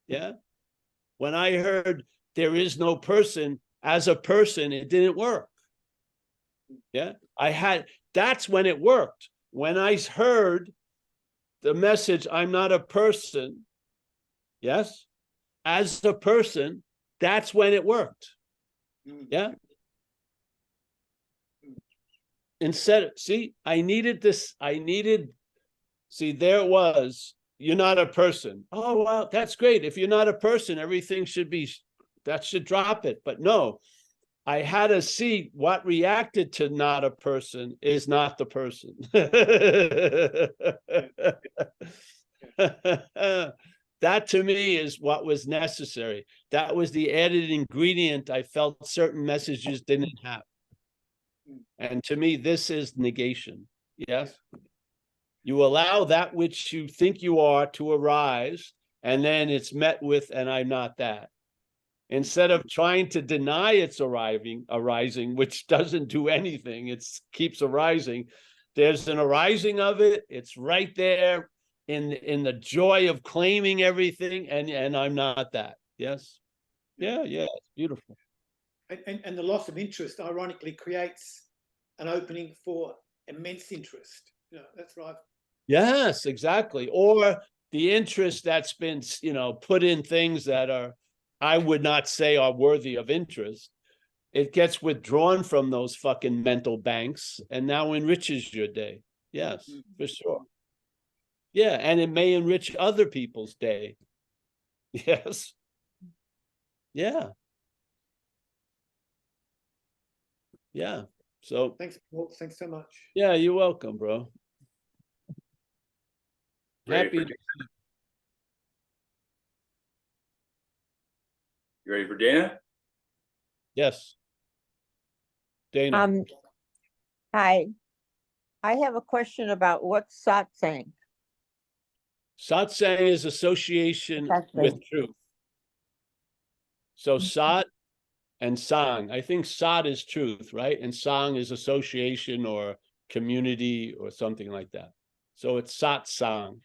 B: Yeah. When I heard there is no person as a person, it didn't work. Yeah. That's when it worked. When I heard the message, I'm not a person, yes, as a person, that's when it worked. Yeah. Instead, see, see, there it was, you're not a person. Oh, well, that's great. If you're not a person, everything should be, that should drop it. But no, I had to see what reacted to not a person is not the person. That to me is what was necessary. That was the added ingredient I felt certain messages didn't have. And to me, this is negation. Yes. You allow that which you think you are to arise, and then it's met with, and I'm not that. Instead of trying to deny its arising, which doesn't do anything, it keeps arising. There's an arising of it. It's right there in the joy of claiming everything, and I'm not that. Yes. Yeah, it's beautiful.
D: And the loss of interest, ironically, creates an opening for immense interest. That's right.
B: Yes, exactly. Or the interest that's been, put in things that are, I would not say are worthy of interest. It gets withdrawn from those fucking mental banks and now enriches your day. Yes, for sure. Yeah, and it may enrich other people's day. Yes. Yeah. Yeah. So
D: thanks, Paul. Thanks so much.
B: Yeah, you're welcome, bro.
C: Ready
B: Happy.
C: You ready for Dana?
B: Yes. Dana.
E: Hi. I have a question about what's satsang.
B: Satsang is association with truth. So sat and sang. I think sat is truth, right? And sang is association or community or something like that. So it's satsang.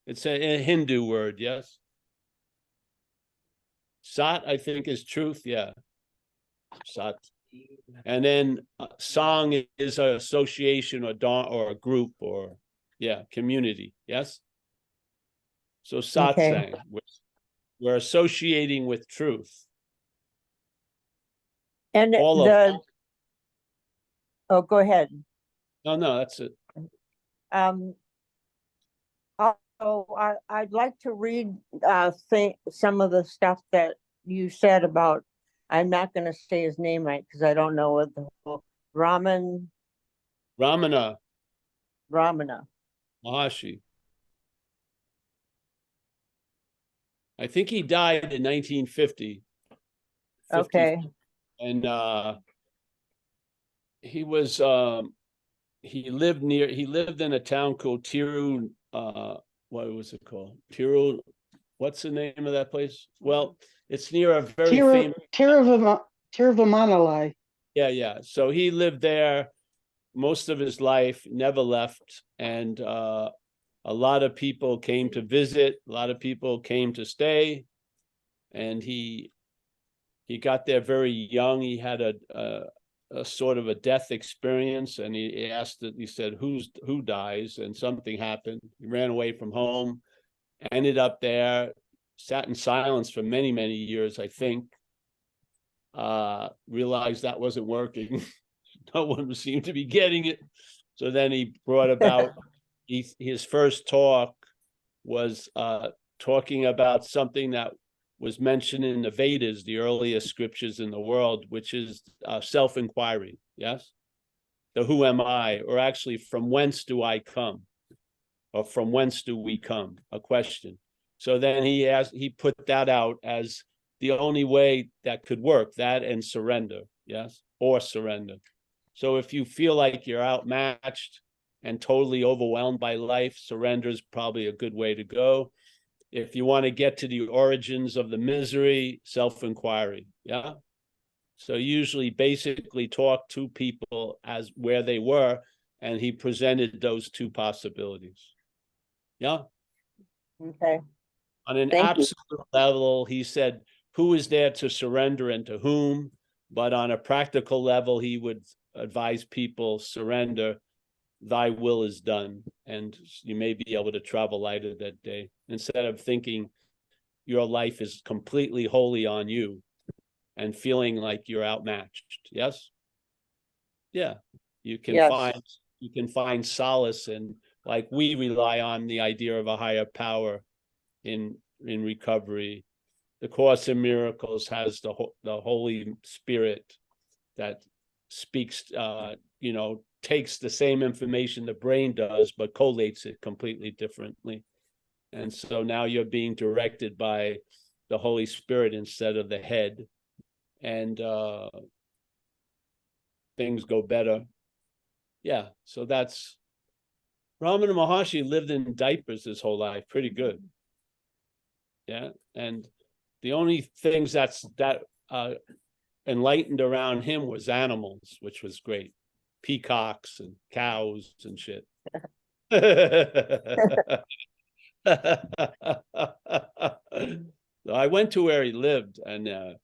B: It's a Hindu word, yes? Sat, I think, is truth, yeah. Sat. And then sang is an association or a group or, yeah, community, yes? So satsang, we're associating with truth.
E: And
B: All
E: oh, go ahead.
B: No, that's it.
E: Also, I'd like to read some of the stuff that you said about, I'm not going to say his name right because I don't know what the whole Ramana
B: Maharshi. I think he died in 1950.
E: Okay.
B: And he lived in a town called Tiru, what was it called? Tiru, what's the name of that place? Well, it's near a very famous
F: Tiruvannamalai.
B: Yeah. So he lived there most of his life, never left. And a lot of people came to visit, a lot of people came to stay. And he got there very young. He had a sort of a death experience, and he said, who dies? And something happened. He ran away from home, ended up there, sat in silence for many, many years, I think. Realized that wasn't working. No one seemed to be getting it. So then he brought about, his first talk was talking about something that was mentioned in the Vedas, the earliest scriptures in the world, which is self-inquiry, yes? The who am I, or actually from whence do I come? Or from whence do we come? A question. So then he put that out as the only way that could work, that and surrender, yes? Or surrender. So if you feel like you're outmatched and totally overwhelmed by life, surrender is probably a good way to go. If you want to get to the origins of the misery, self-inquiry, yeah? So usually basically talk to people as where they were, and he presented those two possibilities. Yeah?
E: Okay.
B: On an
E: Thank
B: absolute level, he said, who is there to surrender and to whom? But on a practical level, he would advise people, surrender, thy will is done, and you may be able to travel lighter that day, instead of thinking your life is completely wholly on you and feeling like you're outmatched. Yes? Yeah. You can find solace, and like we rely on the idea of a higher power in recovery. The Course in Miracles has the Holy Spirit that speaks, takes the same information the brain does, but collates it completely differently. And so now you're being directed by the Holy Spirit instead of the head, and things go better. Yeah, so that's, Ramana Maharshi lived in diapers his whole life, pretty good. Yeah, and the only things that enlightened around him was animals, which was great. Peacocks and cows and shit. So I went to where he lived, and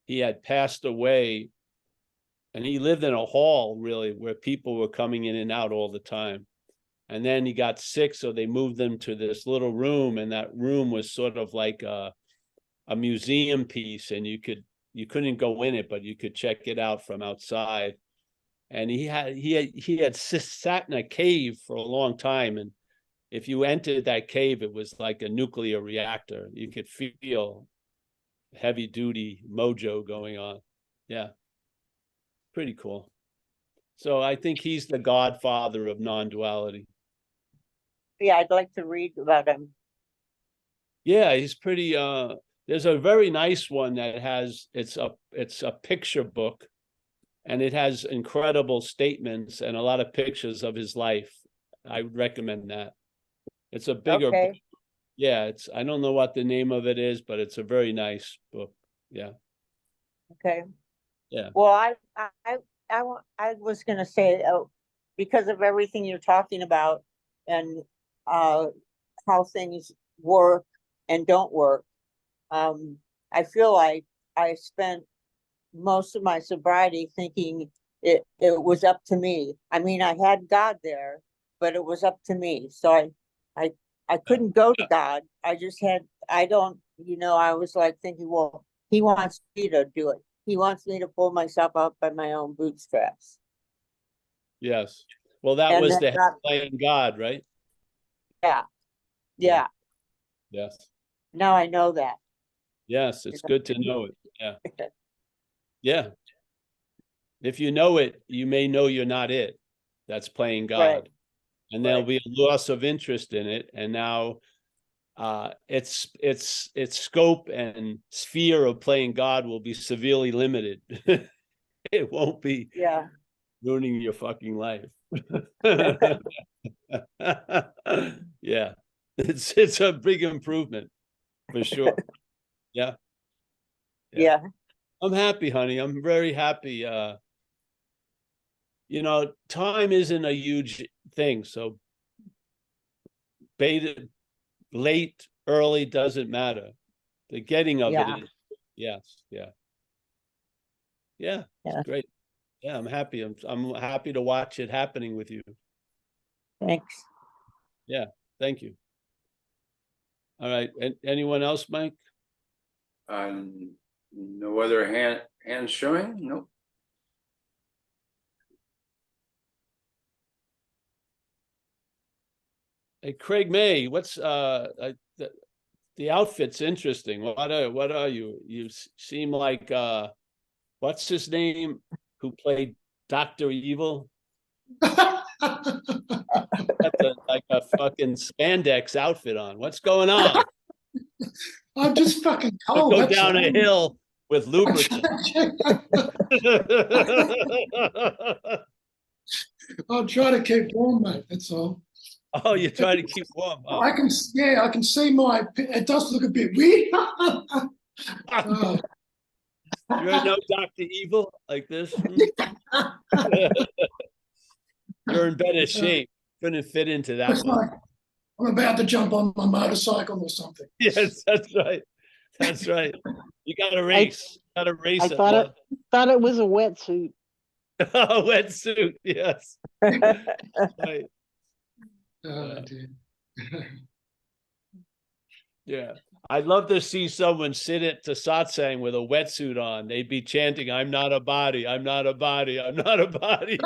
B: he had passed away, and he lived in a hall, really, where people were coming in and out all the time. And then he got sick, so they moved him to this little room, and that room was sort of like a museum piece, and you couldn't go in it, but you could check it out from outside. And he had sat in a cave for a long time, and if you entered that cave, it was like a nuclear reactor. You could feel heavy duty mojo going on. Yeah, pretty cool. So I think he's the godfather of non-duality.
E: Yeah, I'd like to read about him.
B: Yeah, he's pretty. There's a very nice one that has, it's a picture book, and it has incredible statements and a lot of pictures of his life. I would recommend that. It's a bigger book.
E: Okay.
B: Yeah, I don't know what the name of it is, but it's a very nice book. Yeah.
E: Okay.
B: Yeah.
E: Well, I was gonna say, because of everything you're talking about and how things work and don't work, I feel like I spent most of my sobriety thinking it was up to me. I mean, I had God there, but it was up to me. So I couldn't go to God. I just had, I was like thinking, well, he wants me to do it. He wants me to pull myself up by my own bootstraps.
B: Yes. Well, that
E: And
B: was
E: then
B: the playing God, right?
E: Yeah.
B: Yeah. Yes.
E: Now I know that.
B: Yes, it's good to know it. Yeah. Yeah. If you know it, you may know you're not it. That's playing God.
E: Right.
B: And there'll be a loss of interest in it. And now its scope and sphere of playing God will be severely limited. It won't be
E: Yeah.
B: ruining your fucking life. Yeah. It's a big improvement for sure. Yeah.
E: Yeah.
B: I'm happy, honey. I'm very happy. Time isn't a huge thing. So late, early doesn't matter. The getting of it is, yes. Yeah. Yeah.
E: Yeah.
B: It's great. Yeah, I'm happy. I'm happy to watch it happening with you.
E: Thanks.
B: Yeah. Thank you. All right. And anyone else, Mike?
C: No other hands showing? Nope.
B: Hey, Craig May, what's the outfit's interesting. What are you? You seem like what's his name who played Dr. Evil? Like a fucking spandex outfit on. What's going on?
F: I'm just fucking
B: You
F: cold.
B: go
F: that's
B: down a
F: all.
B: hill with lubricant.
F: I'll try to keep warm, mate. That's all.
B: Oh, you try to keep warm. Oh.
F: I can see it does look a bit weird. Oh.
B: You're no Dr. Evil like this. You're in better shape. Couldn't fit into that
F: It's
B: one.
F: like I'm about to jump on my motorcycle or something.
B: Yes, that's right. That's right. You got to race. Got to race.
G: I thought it was a wetsuit.
B: A wetsuit. Yes. Right.
F: Oh, dear.
B: Yeah. I'd love to see someone sit at the satsang with a wetsuit on. They'd be chanting, "I'm not a body. I'm not a body. I'm not a body."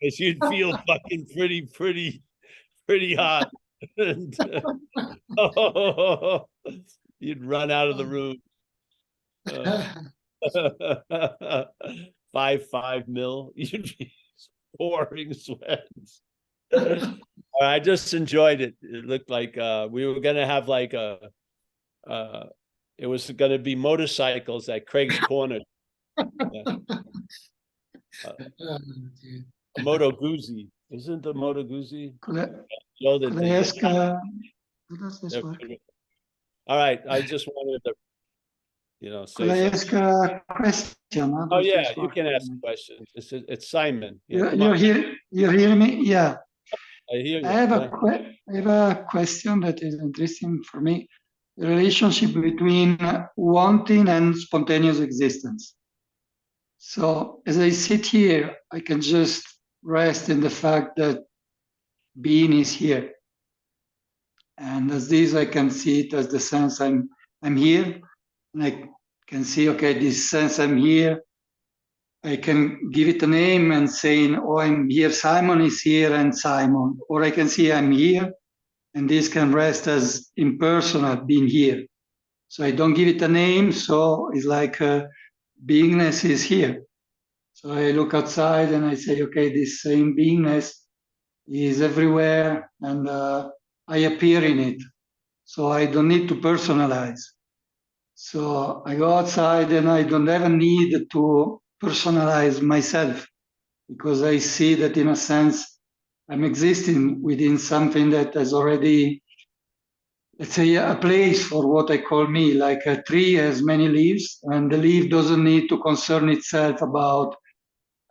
B: Because you'd feel fucking pretty hot. And, you'd run out of the room. 5 mil. You'd be pouring sweats. I just enjoyed it. It looked like we were gonna have like it was gonna be motorcycles at Craig's Corner. Yeah. A Moto Guzzi. Isn't the Moto Guzzi?
G: Could I ask, how does this work?
B: All right, I just wanted to, say
G: Could I
B: something.
G: ask a question? How
B: Oh
G: does
B: yeah,
G: this
B: you
G: work?
B: can ask questions. It's Simon. Yeah, come
G: You're
B: on.
G: here. You're hearing me? Yeah.
B: I hear you.
G: I have
B: Yeah.
G: a question that is interesting for me. The relationship between wanting and spontaneous existence. So as I sit here, I can just rest in the fact that being is here. And as this, I can see it as the sense I'm here. And I can see, okay, this sense I'm here. I can give it a name and saying, oh, I'm here, Simon is here and Simon. Or I can see I'm here, and this can rest as impersonal, being here. So I don't give it a name, so it's like beingness is here. So I look outside and I say, okay, this same beingness is everywhere, and I appear in it. So I don't need to personalize. So I go outside and I don't have a need to personalize myself, because I see that in a sense I'm existing within something that has already, let's say, a place for what I call me. Like a tree has many leaves, and the leaf doesn't need to concern itself about,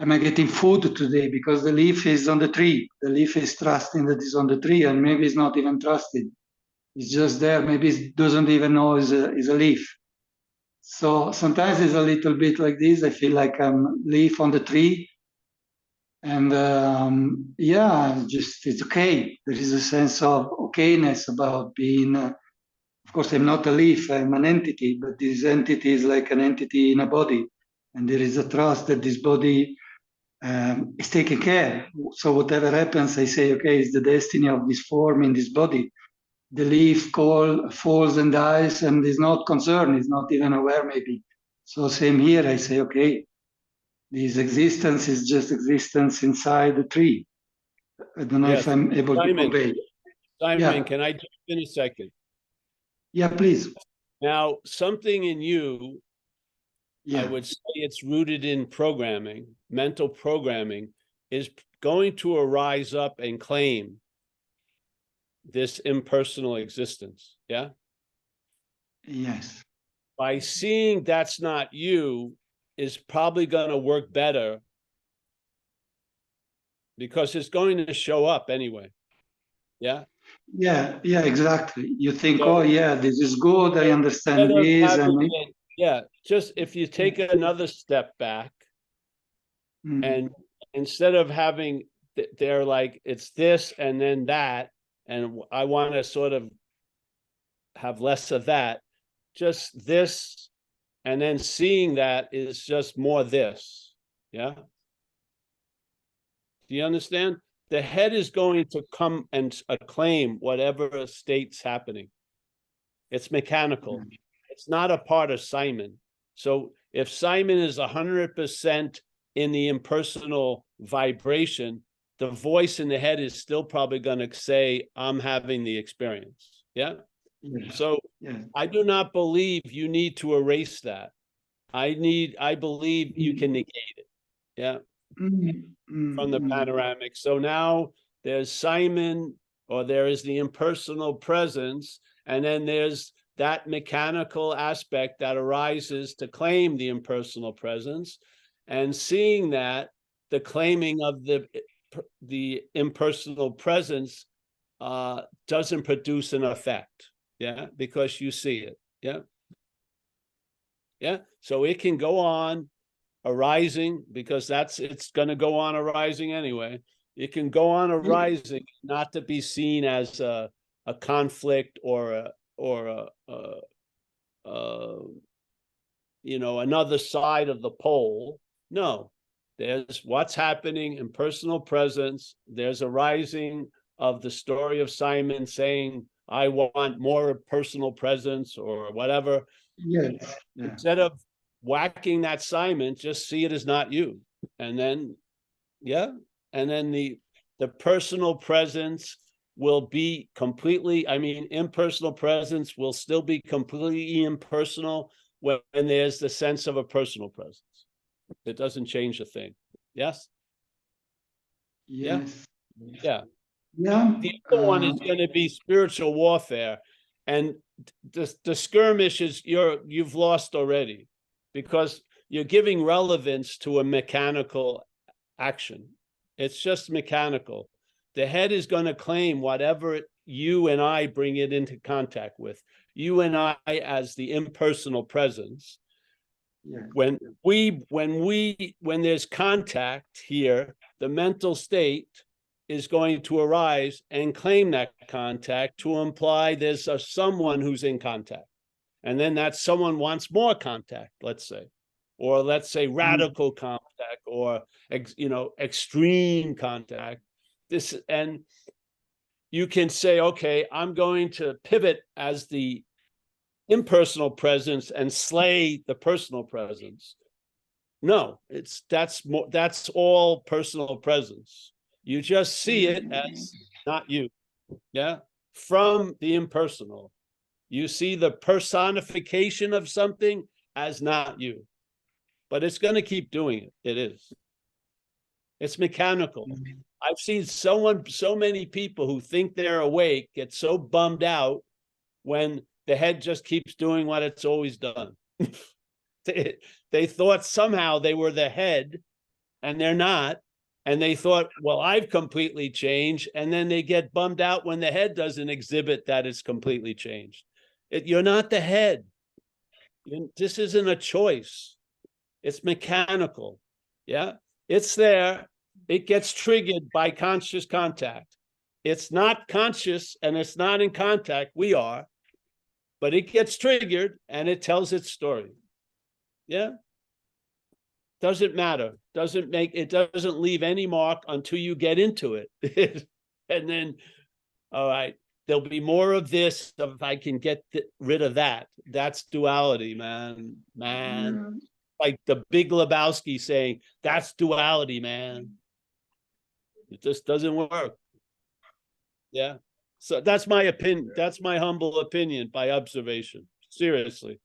G: am I getting food today? Because the leaf is on the tree. The leaf is trusting that it's on the tree, and maybe it's not even trusting. It's just there. Maybe it doesn't even know it's a leaf. So sometimes it's a little bit like this. I feel like I'm leaf on the tree. And yeah, just it's okay. There is a sense of okayness about being, of course, I'm not a leaf, I'm an entity, but this entity is like an entity in a body. And there is a trust that this body is taken care. So whatever happens, I say, okay, it's the destiny of this form in this body. The leaf falls and dies and is not concerned, is not even aware maybe. So same here, I say, okay, this existence is just existence inside the tree. I don't know if
B: Yes.
G: I'm able to
B: Simon,
G: convey.
B: Simon,
G: Yeah.
B: can I jump in a second?
G: Yeah, please.
B: Now, something in you, I
G: Yeah,
B: would say it's rooted in programming, mental programming, is going to arise up and claim this impersonal existence. Yeah.
G: yes.
B: By seeing that's not you is probably going to work better because it's going to show up anyway. Yeah.
G: Yeah, yeah, exactly. You think,
B: So-
G: oh yeah, this is good, I understand
B: Instead of
G: this,
B: having
G: and
B: it- yeah, just if you take another step back
G: Mm,
B: and instead of having, they're like, it's this and then that, and I want to sort of have less of that, just this, and then seeing that is just more this. Yeah. Do you understand? The head is going to come and acclaim whatever state's happening. It's mechanical. It's not a part of Simon. So if Simon is 100% in the impersonal vibration, the voice in the head is still probably going to say, I'm having the experience. Yeah.
G: yeah,
B: So
G: yeah.
B: I do not believe you need to erase that. I believe you can negate it. Yeah. From the panoramic. So now there's Simon, or there is the impersonal presence, and then there's that mechanical aspect that arises to claim the impersonal presence, and seeing that the claiming of the impersonal presence doesn't produce an effect. Yeah, because you see it. Yeah. Yeah. So it can go on arising, because it's going to go on arising anyway. It can go on arising, not to be seen as a conflict or another side of the pole. No, there's what's happening in personal presence. There's a rising of the story of Simon saying, I want more personal presence or whatever.
G: Yes. Yeah.
B: Instead of whacking that Simon, just see it as not you. And then, yeah. And then the personal presence will be completely, impersonal presence will still be completely impersonal when there's the sense of a personal presence. It doesn't change a thing. Yes?
G: Yes.
B: Yeah.
G: Yeah.
B: The other one is going to be spiritual warfare. And the skirmish is you've lost already, because you're giving relevance to a mechanical action. It's just mechanical. The head is going to claim whatever you and I bring it into contact with. You and I as the impersonal presence.
G: Yeah.
B: When there's contact here, the mental state is going to arise and claim that contact to imply there's someone who's in contact. And then that someone wants more contact, let's say, or let's say radical contact, or, extreme contact. And you can say, okay, I'm going to pivot as the impersonal presence and slay the personal presence. No, that's all personal presence. You just see it as not you. Yeah. From the impersonal. You see the personification of something as not you. but it's going to keep doing it. It is. It's mechanical. I've seen so many people who think they're awake get so bummed out when the head just keeps doing what it's always done. They thought somehow they were the head, and they're not. And they thought, well, I've completely changed. And then they get bummed out when the head doesn't exhibit that it's completely changed. You're not the head. This isn't a choice. It's mechanical. Yeah, it's there. It gets triggered by conscious contact. It's not conscious and it's not in contact. We are, but it gets triggered and it tells its story. Yeah. Doesn't matter. It doesn't leave any mark until you get into it. And then, all right, there'll be more of this if I can get rid of that. That's duality, man. Like the Big Lebowski saying, that's duality, man. It just doesn't work. Yeah. So that's my opinion. That's my humble opinion by observation. Seriously.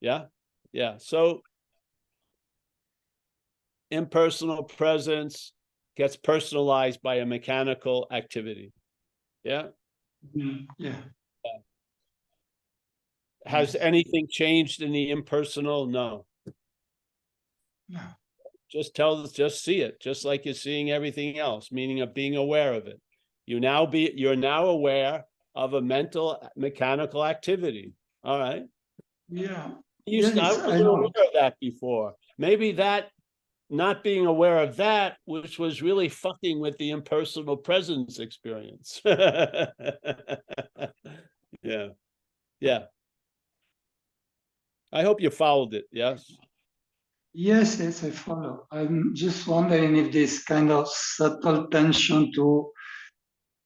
B: Yeah. Yeah. So impersonal presence gets personalized by a mechanical activity. Yeah.
G: Yeah.
B: Has anything changed in the impersonal? No.
G: No.
B: Just see it, just like you're seeing everything else, meaning of being aware of it. You're now aware of a mechanical activity. All right.
G: Yeah.
B: I wasn't aware of that before. Maybe that not being aware of that, which was really fucking with the impersonal presence experience. Yeah. Yeah. I hope you followed it. Yes.
G: Yes, I follow. I'm just wondering if this kind of subtle tension to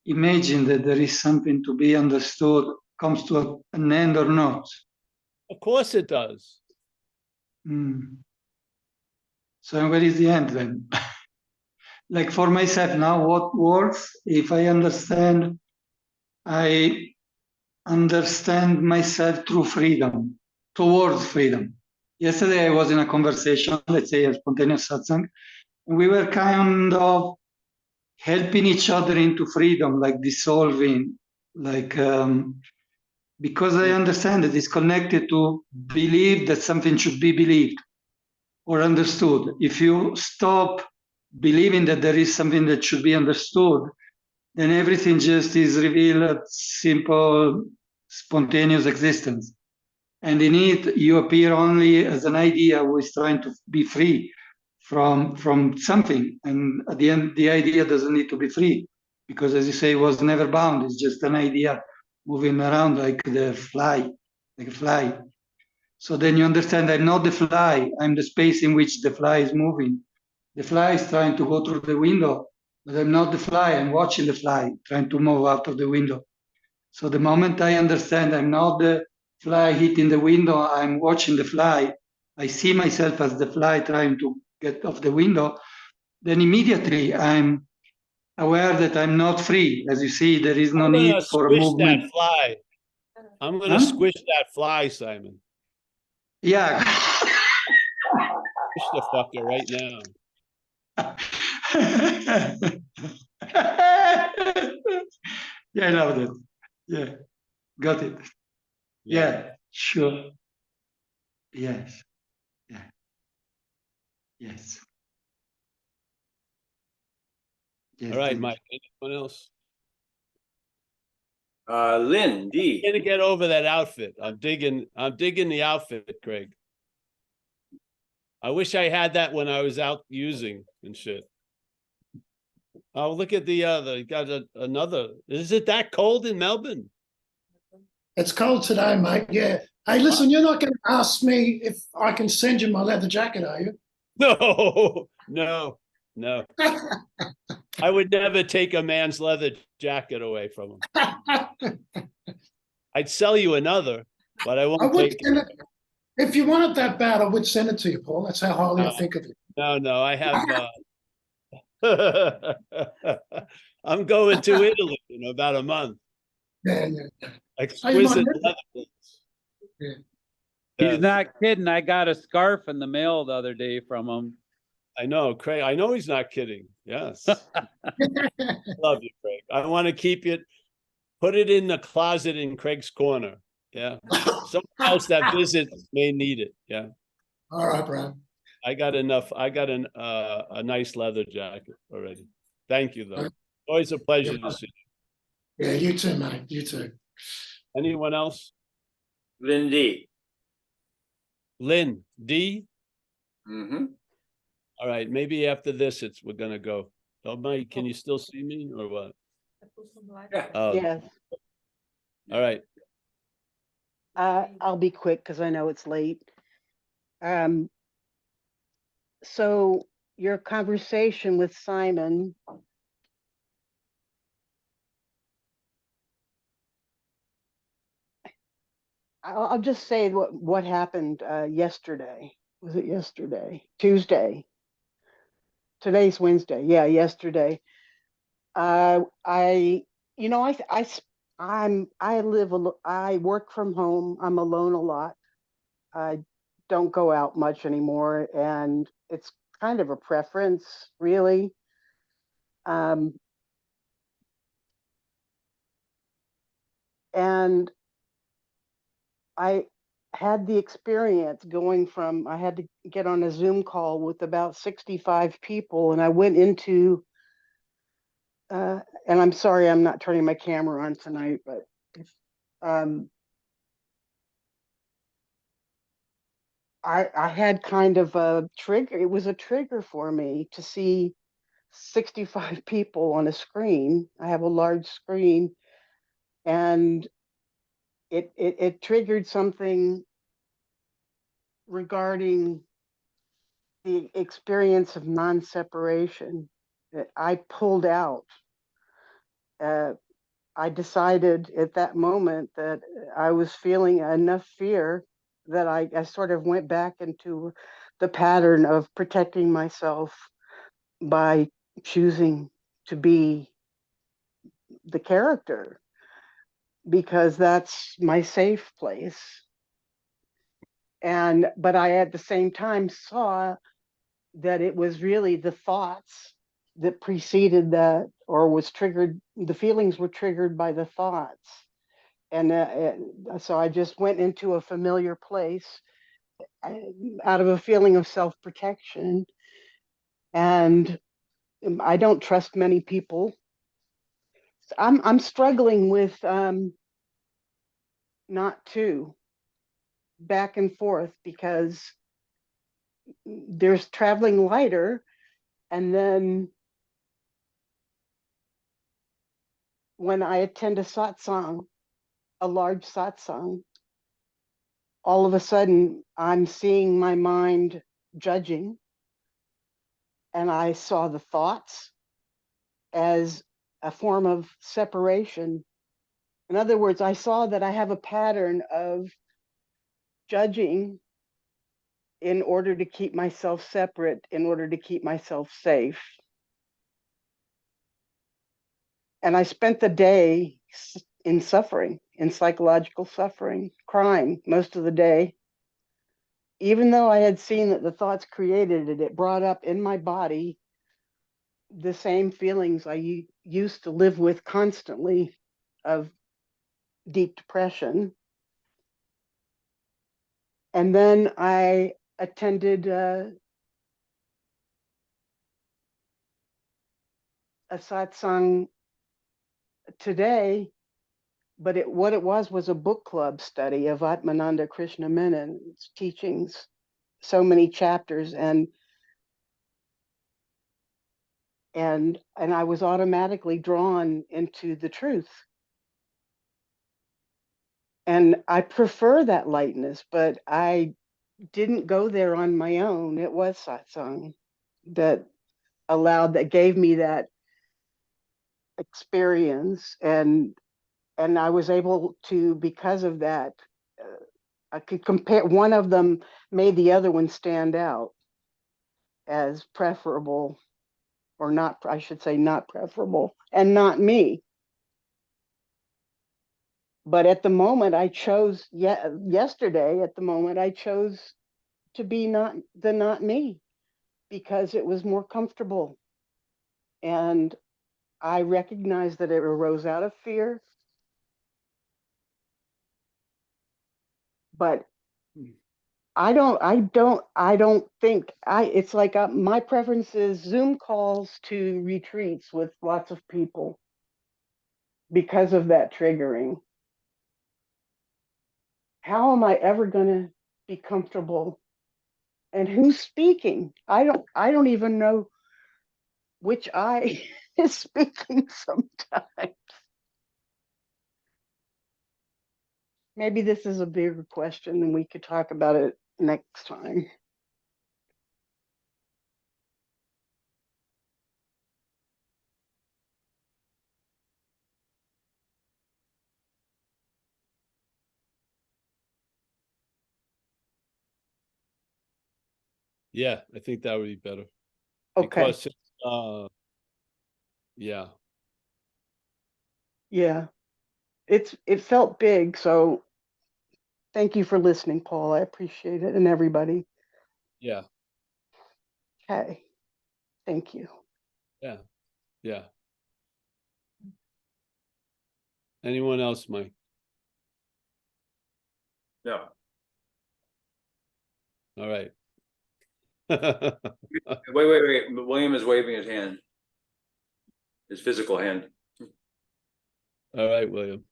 G: imagine that there is something to be understood comes to an end or not.
B: Of course it does.
G: So where is the end then? Like for myself now, what works if I understand myself through freedom, towards freedom. Yesterday I was in a conversation, let's say a spontaneous satsang, and we were kind of helping each other into freedom, like dissolving, like because I understand that it's connected to believe that something should be believed or understood. If you stop believing that there is something that should be understood, then everything just is revealed as simple, spontaneous existence. And in it, you appear only as an idea who is trying to be free from something. And at the end, the idea doesn't need to be free because, as you say, it was never bound. It's just an idea moving around like a fly. So then you understand I'm not the fly. I'm the space in which the fly is moving. The fly is trying to go through the window, but I'm not the fly. I'm watching the fly trying to move out of the window. So the moment I understand I'm not the fly hitting the window, I'm watching the fly, I see myself as the fly trying to get off the window, then immediately I'm aware that I'm not free. As you see, there is no need for movement.
B: That fly. I'm going to squish that fly, Simon.
G: Yeah.
B: Squish the fucker right now.
G: Yeah, I love that. Yeah, got it. Yeah, sure. Yes. Yeah. Yes. Yes.
B: All right, Mike. Anyone else?
C: Lynn D.
B: I'm gonna get over that outfit. I'm digging the outfit, Craig. I wish I had that when I was out using and shit. Oh, look at the other. Got another. Is it that cold in Melbourne?
F: It's cold today, mate. Yeah. Hey, listen, you're not going to ask me if I can send you my leather jacket, are you?
B: No. I would never take a man's leather jacket away from him. I'd sell you another, but I won't take it.
F: If you want it that bad, I would send it to you, Paul. That's how highly I think of you.
B: No, I have. I'm going to Italy in about a month.
F: Yeah.
B: Exquisite leather.
F: Yeah.
B: Yes.
H: not kidding. I got a scarf in the mail the other day from him.
B: I know, Craig. I know he's not kidding. Yes. Love you, Craig. I want to keep it, put it in the closet in Craig's corner. Yeah. Someone else that visits may need it. Yeah.
F: All right, Brad.
B: I got enough. I got a nice leather jacket already. Thank you, though. Always a pleasure to see you.
F: Yeah, you too, mate. You too.
B: Anyone else?
C: Lindy.
B: Lynn D.
C: Mm-hmm.
B: All right. Maybe after this, we're gonna go. Oh, Mike, can you still see me or what?
C: Yeah.
B: Oh,
I: Yes,
B: all right.
I: I'll be quick because I know it's late. So your conversation with Simon, I'll just say what happened yesterday. Was it yesterday? Tuesday. Today's Wednesday. Yeah, yesterday. I, you know, I work from home. I'm alone a lot. I don't go out much anymore, and it's kind of a preference, really. And I had the experience going from, I had to get on a Zoom call with about 65 people, and I went into, and I'm sorry I'm not turning my camera on tonight, but I had kind of a trigger. It was a trigger for me to see 65 people on a screen. I have a large screen, and it triggered something regarding the experience of non-separation that I pulled out. I decided at that moment that I was feeling enough fear that I sort of went back into the pattern of protecting myself by choosing to be the character because that's my safe place. But I at the same time saw that it was really the thoughts that preceded that or was triggered, the feelings were triggered by the thoughts. And so I just went into a familiar place out of a feeling of self-protection. And I don't trust many people. I'm struggling with not to back and forth because there's traveling lighter, and then when I attend a satsang, a large satsang, all of a sudden I'm seeing my mind judging, and I saw the thoughts as a form of separation. In other words, I saw that I have a pattern of judging in order to keep myself separate, in order to keep myself safe. And I spent the day in suffering, in psychological suffering, crying most of the day. Even though I had seen that the thoughts created it, it brought up in my body the same feelings I used to live with constantly of deep depression. And then I attended a satsang today, but what it was a book club study of Atmananda Krishna Menon's teachings, so many chapters, and I was automatically drawn into the truth. And I prefer that lightness, but I didn't go there on my own. It was satsang that gave me that experience, and I was able to, because of that, I could compare. One of them made the other one stand out as preferable, or not, I should say not preferable, and not me. But at the moment I chose, yesterday, at the moment I chose to be not me, because it was more comfortable. And I recognize that it arose out of fear. But I don't think it's like my preference is Zoom calls to retreats with lots of people because of that triggering. How am I ever going to be comfortable? And who's speaking? I don't even know which eye is speaking sometimes. Maybe this is a bigger question and we could talk about it next time.
B: Yeah, I think that would be better.
I: Okay.
B: Because yeah.
I: Yeah. It felt big, so thank you for listening, Paul. I appreciate it, and everybody.
B: Yeah.
I: Okay. Thank you.
B: Yeah. Yeah. Anyone else, Mike?
C: No.
B: All right.
C: Wait. William is waving his hand. His physical hand.
B: All right, William.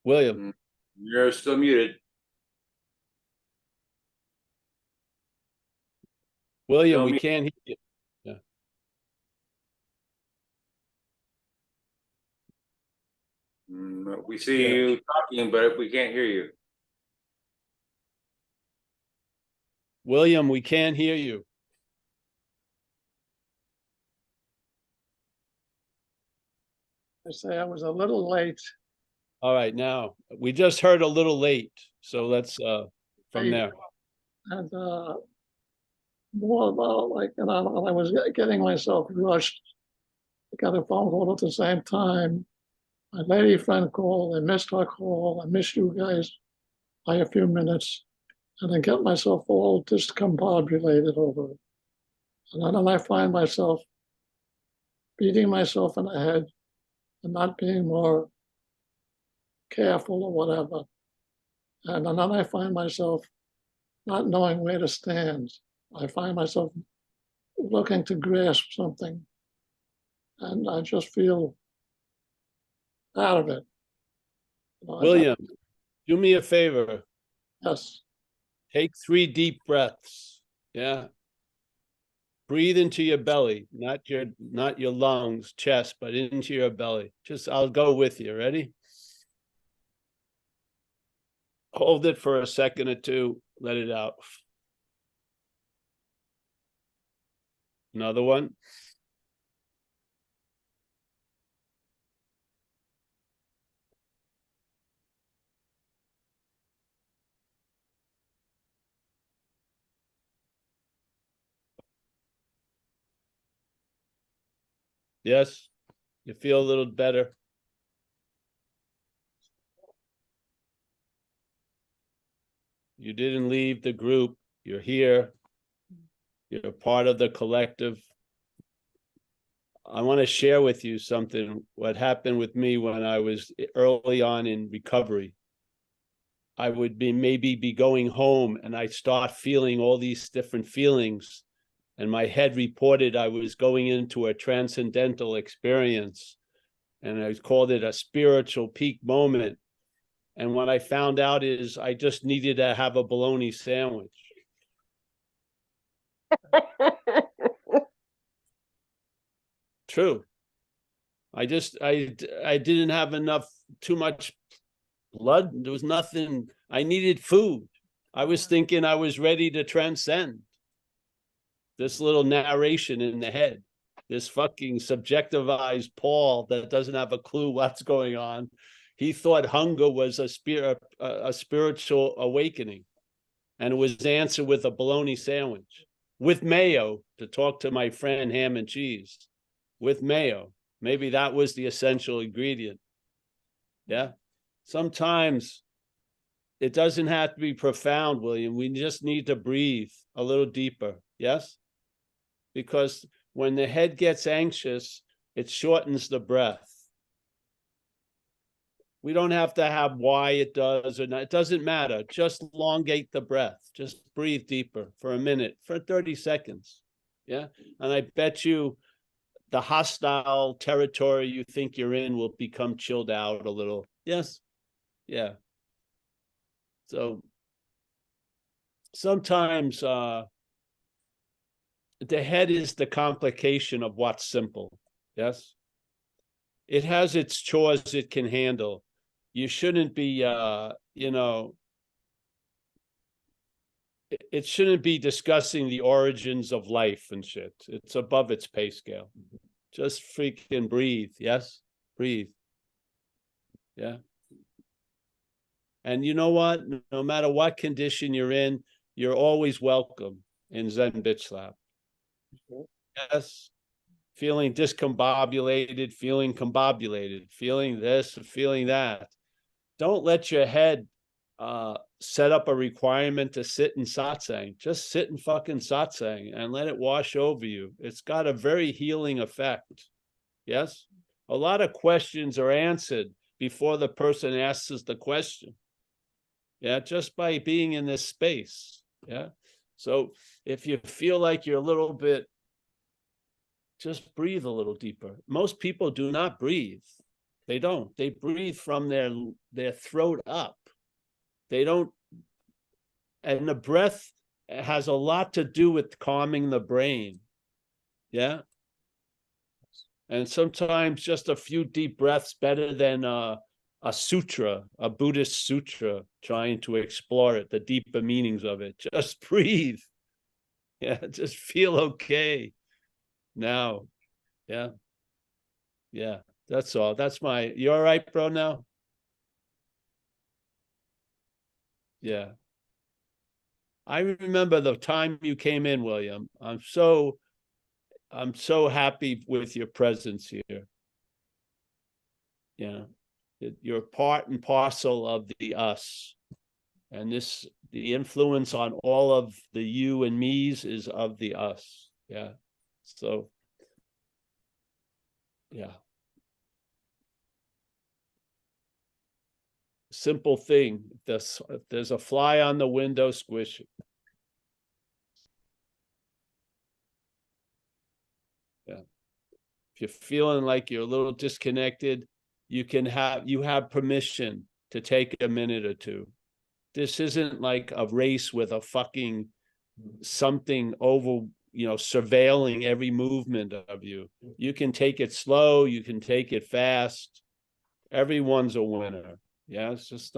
B: William.
C: You're still muted.
B: William,
C: Still
B: we
C: muted.
B: can't hear you. Yeah.
C: We see
B: Yeah.
C: you talking, but we can't hear you.
B: William, we can't hear you.
J: I say I was a little late.
B: All right, now we just heard a little late, so let's from there.
J: And more about like, I was getting myself rushed. I got a phone call at the same time. My lady friend called. I missed her call. I missed you guys by a few minutes, and I get myself all discombobulated over it. And then I find myself beating myself in the head and not being more careful or whatever. And then I find myself not knowing where to stand. I find myself looking to grasp something, and I just feel out of it.
B: William, do me a favor.
J: Yes.
B: Take 3 deep breaths. Yeah. Breathe into your belly, not your lungs, chest, but into your belly. I'll go with you. Ready? Hold it for a second or two. Let it out. Another one. Yes. You feel a little better. You didn't leave the group. You're here. You're part of the collective. I want to share with you something, what happened with me when I was early on in recovery. I would maybe be going home and I start feeling all these different feelings. And my head reported I was going into a transcendental experience. And I called it a spiritual peak moment. And what I found out is I just needed to have a bologna sandwich. True. I didn't have too much blood. There was nothing. I needed food. I was thinking I was ready to transcend. This little narration in the head, this fucking subjectivized Paul that doesn't have a clue what's going on. He thought hunger was a spiritual awakening, and it was answered with a bologna sandwich. with mayo, to talk to my friend ham and cheese with mayo. Maybe that was the essential ingredient. Yeah. Sometimes it doesn't have to be profound, William. We just need to breathe a little deeper. Yes. Because when the head gets anxious, it shortens the breath. We don't have to have why it does or not. It doesn't matter. Just elongate the breath. Just breathe deeper for a minute, for 30 seconds. Yeah. And I bet you the hostile territory you think you're in will become chilled out a little. Yes. Yeah. So sometimes the head is the complication of what's simple. Yes. It has its chores it can handle. You shouldn't be, it shouldn't be discussing the origins of life and shit. It's above its pay scale. Just freaking breathe. Yes. Breathe. Yeah. And you know what? No matter what condition you're in, you're always welcome in Zen Bitch Lab. Yes. Feeling discombobulated, feeling combobulated, feeling this, feeling that. Don't let your head set up a requirement to sit in satsang. Just sit in fucking satsang and let it wash over you. It's got a very healing effect. Yes? A lot of questions are answered before the person asks us the question. Yeah, just by being in this space. Yeah. So if you feel like you're a little bit, just breathe a little deeper. Most people do not breathe. They don't. They breathe from their throat up. They don't. And the breath has a lot to do with calming the brain. Yeah. And sometimes just a few deep breaths better than a sutra, a Buddhist sutra, trying to explore it, the deeper meanings of it. Just breathe. Yeah, just feel okay now. Yeah. Yeah, that's all. That's you all right, bro, now? Yeah. I remember the time you came in, William. I'm so happy with your presence here. Yeah. You're part and parcel of the us. And the influence on all of the you and me's is of the us. Yeah. So, yeah. Simple thing. If there's a fly on the window, squish it. Yeah. If you're feeling like you're a little disconnected, you have permission to take a minute or two. This isn't like a race with a fucking something over, surveilling every movement of you. You can take it slow, you can take it fast. Everyone's a winner. Yeah, it's just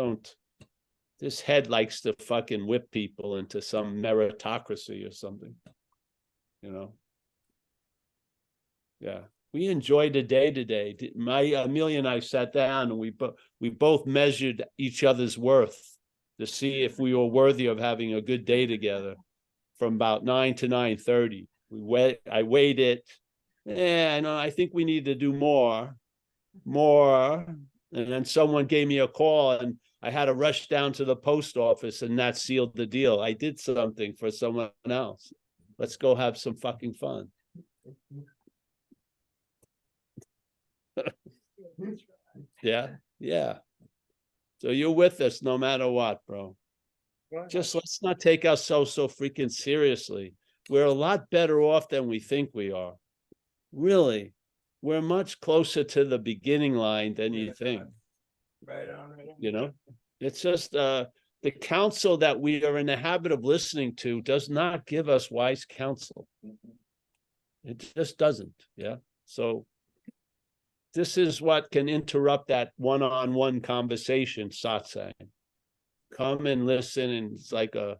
B: this head likes to fucking whip people into some meritocracy or something. Yeah. We enjoyed the day today. Amelia and I sat down and we both measured each other's worth to see if we were worthy of having a good day together from about 9 to 9:30. I weighed it. Yeah, I think we need to do more. And then someone gave me a call and I had to rush down to the post office, and that sealed the deal. I did something for someone else. Let's go have some fucking fun. Yeah. So you're with us no matter what, bro. Just let's not take ourselves so freaking seriously. We're a lot better off than we think we are. Really, we're much closer to the beginning line than you think.
C: Right on.
B: It's just the counsel that we are in the habit of listening to does not give us wise counsel. It just doesn't. Yeah. So this is what can interrupt that one-on-one conversation, satsang. Come and listen, and it's like a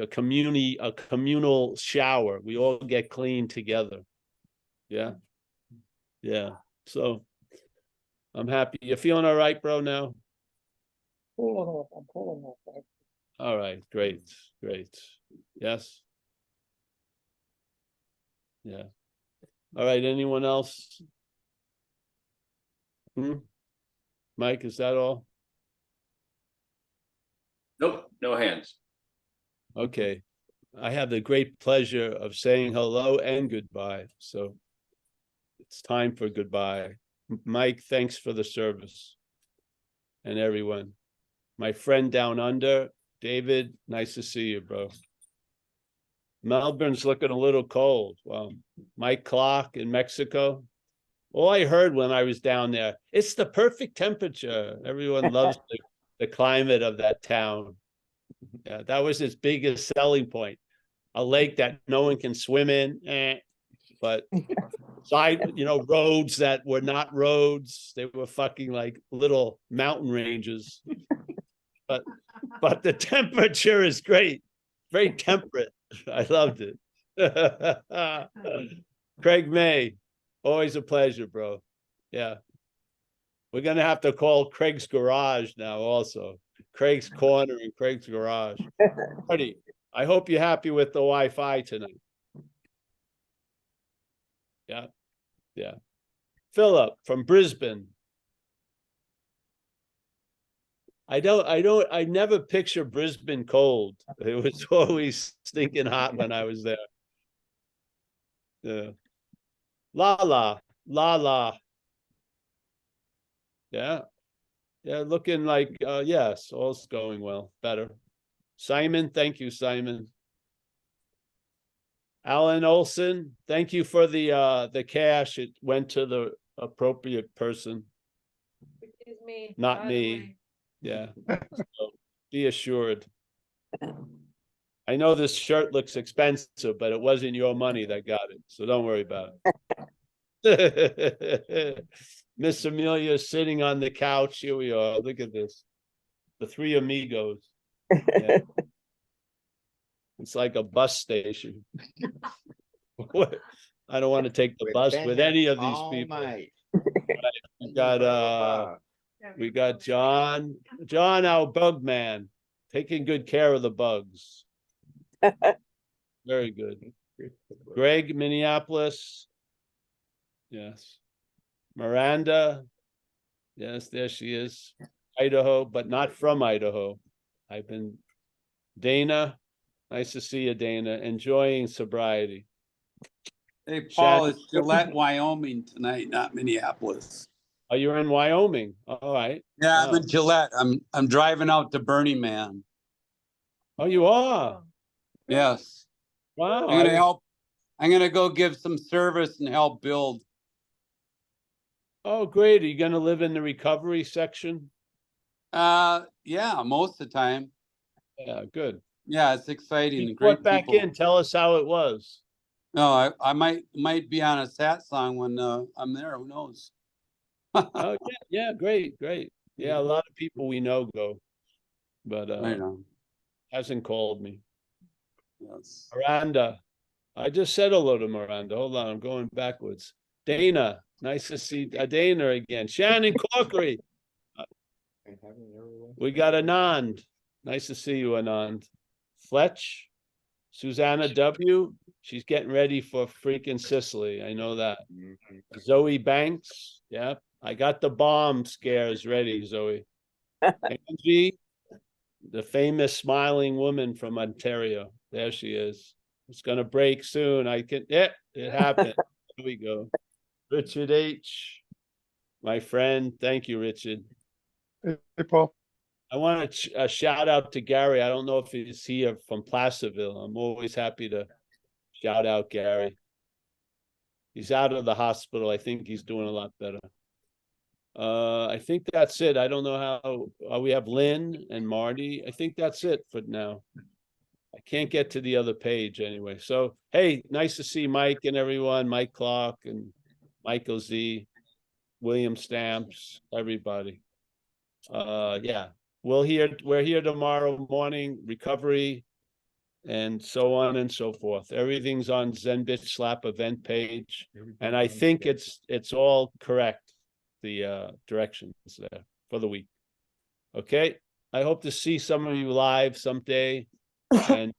B: communal shower. We all get clean together. Yeah. So I'm happy. You're feeling all right, bro, now?
J: I'm pulling off.
B: All right, great. Yes. Yeah. All right, anyone else? Mike, is that all?
C: Nope, no hands.
B: Okay. I have the great pleasure of saying hello and goodbye. So it's time for goodbye. Mike, thanks for the service. And everyone. My friend down under, David, nice to see you, bro. Melbourne's looking a little cold. Well, Mike Clark in Mexico. All I heard when I was down there, it's the perfect temperature. Everyone loves the climate of that town. Yeah, that was its biggest selling point. A lake that no one can swim in, but roads that were not roads. They were fucking like little mountain ranges. But the temperature is great. Very temperate. I loved it. Craig May, always a pleasure, bro. Yeah. We're going to have to call Craig's Garage now also. Craig's Corner and Craig's Garage. Buddy, I hope you're happy with the Wi-Fi tonight. Yeah. Yeah. Philip from Brisbane. I never picture Brisbane cold. It was always stinking hot when I was there. Yeah. La. Yeah. Yeah, looking like, yes, all's going well, better. Simon, thank you, Simon. Alan Olson, thank you for the cash. It went to the appropriate person.
K: Which is me.
B: Not me. Yeah. So be assured. I know this shirt looks expensive, but it wasn't your money that got it. So don't worry about it. Miss Amelia sitting on the couch. Here we are. Look at this. The three amigos. Yeah. It's like a bus station. I don't want to take the bus with any of these people. We got John, our bug man, taking good care of the bugs. Very good. Greg, Minneapolis. Yes. Miranda. Yes, there she is. Idaho, but not from Idaho. Dana. Nice to see you, Dana. Enjoying sobriety.
H: Hey, Paul, it's Gillette, Wyoming tonight, not Minneapolis.
B: Oh, you're in Wyoming. All right.
H: Yeah, I'm in Gillette. I'm driving out to Burning Man.
B: Oh, you are?
H: Yes.
B: Wow.
H: I'm gonna help. I'm gonna go give some service and help build.
B: Oh, great. Are you gonna live in the recovery section?
H: Yeah, most of the time.
B: Yeah, good.
H: Yeah, it's exciting.
B: Report back in. Tell us how it was.
H: No, I might be on a sat song when I'm there. Who knows?
B: Oh yeah, great. Yeah, a lot of people we know go, but hasn't called me.
H: Yes.
B: Miranda, I just said hello to Miranda. Hold on, I'm going backwards. Dana, nice to see Dana again. Shannon Corkery. We got Anand. Nice to see you, Anand. Fletch, Susanna W. She's getting ready for freaking Sicily. I know that. Zoe Banks. Yeah, I got the bomb scares ready, Zoe. Angie, the famous smiling woman from Ontario. There she is. It's gonna break soon. It happened. Here we go. Richard H. My friend. Thank you, Richard.
J: Hey, Paul.
B: I want to shout out to Gary. I don't know if he's here from Placerville. I'm always happy to shout out Gary. He's out of the hospital. I think he's doing a lot better. I think that's it. I don't know how we have Lynn and Marty. I think that's it for now. I can't get to the other page anyway. So, hey, nice to see Mike and everyone, Mike Clark and Michael Z, William Stamps, everybody. Yeah, we're here tomorrow morning, recovery, and so on and so forth. Everything's on Zen Bitch Slap event page. And I think it's all correct, the directions there for the week. Okay. I hope to see some of you live someday. And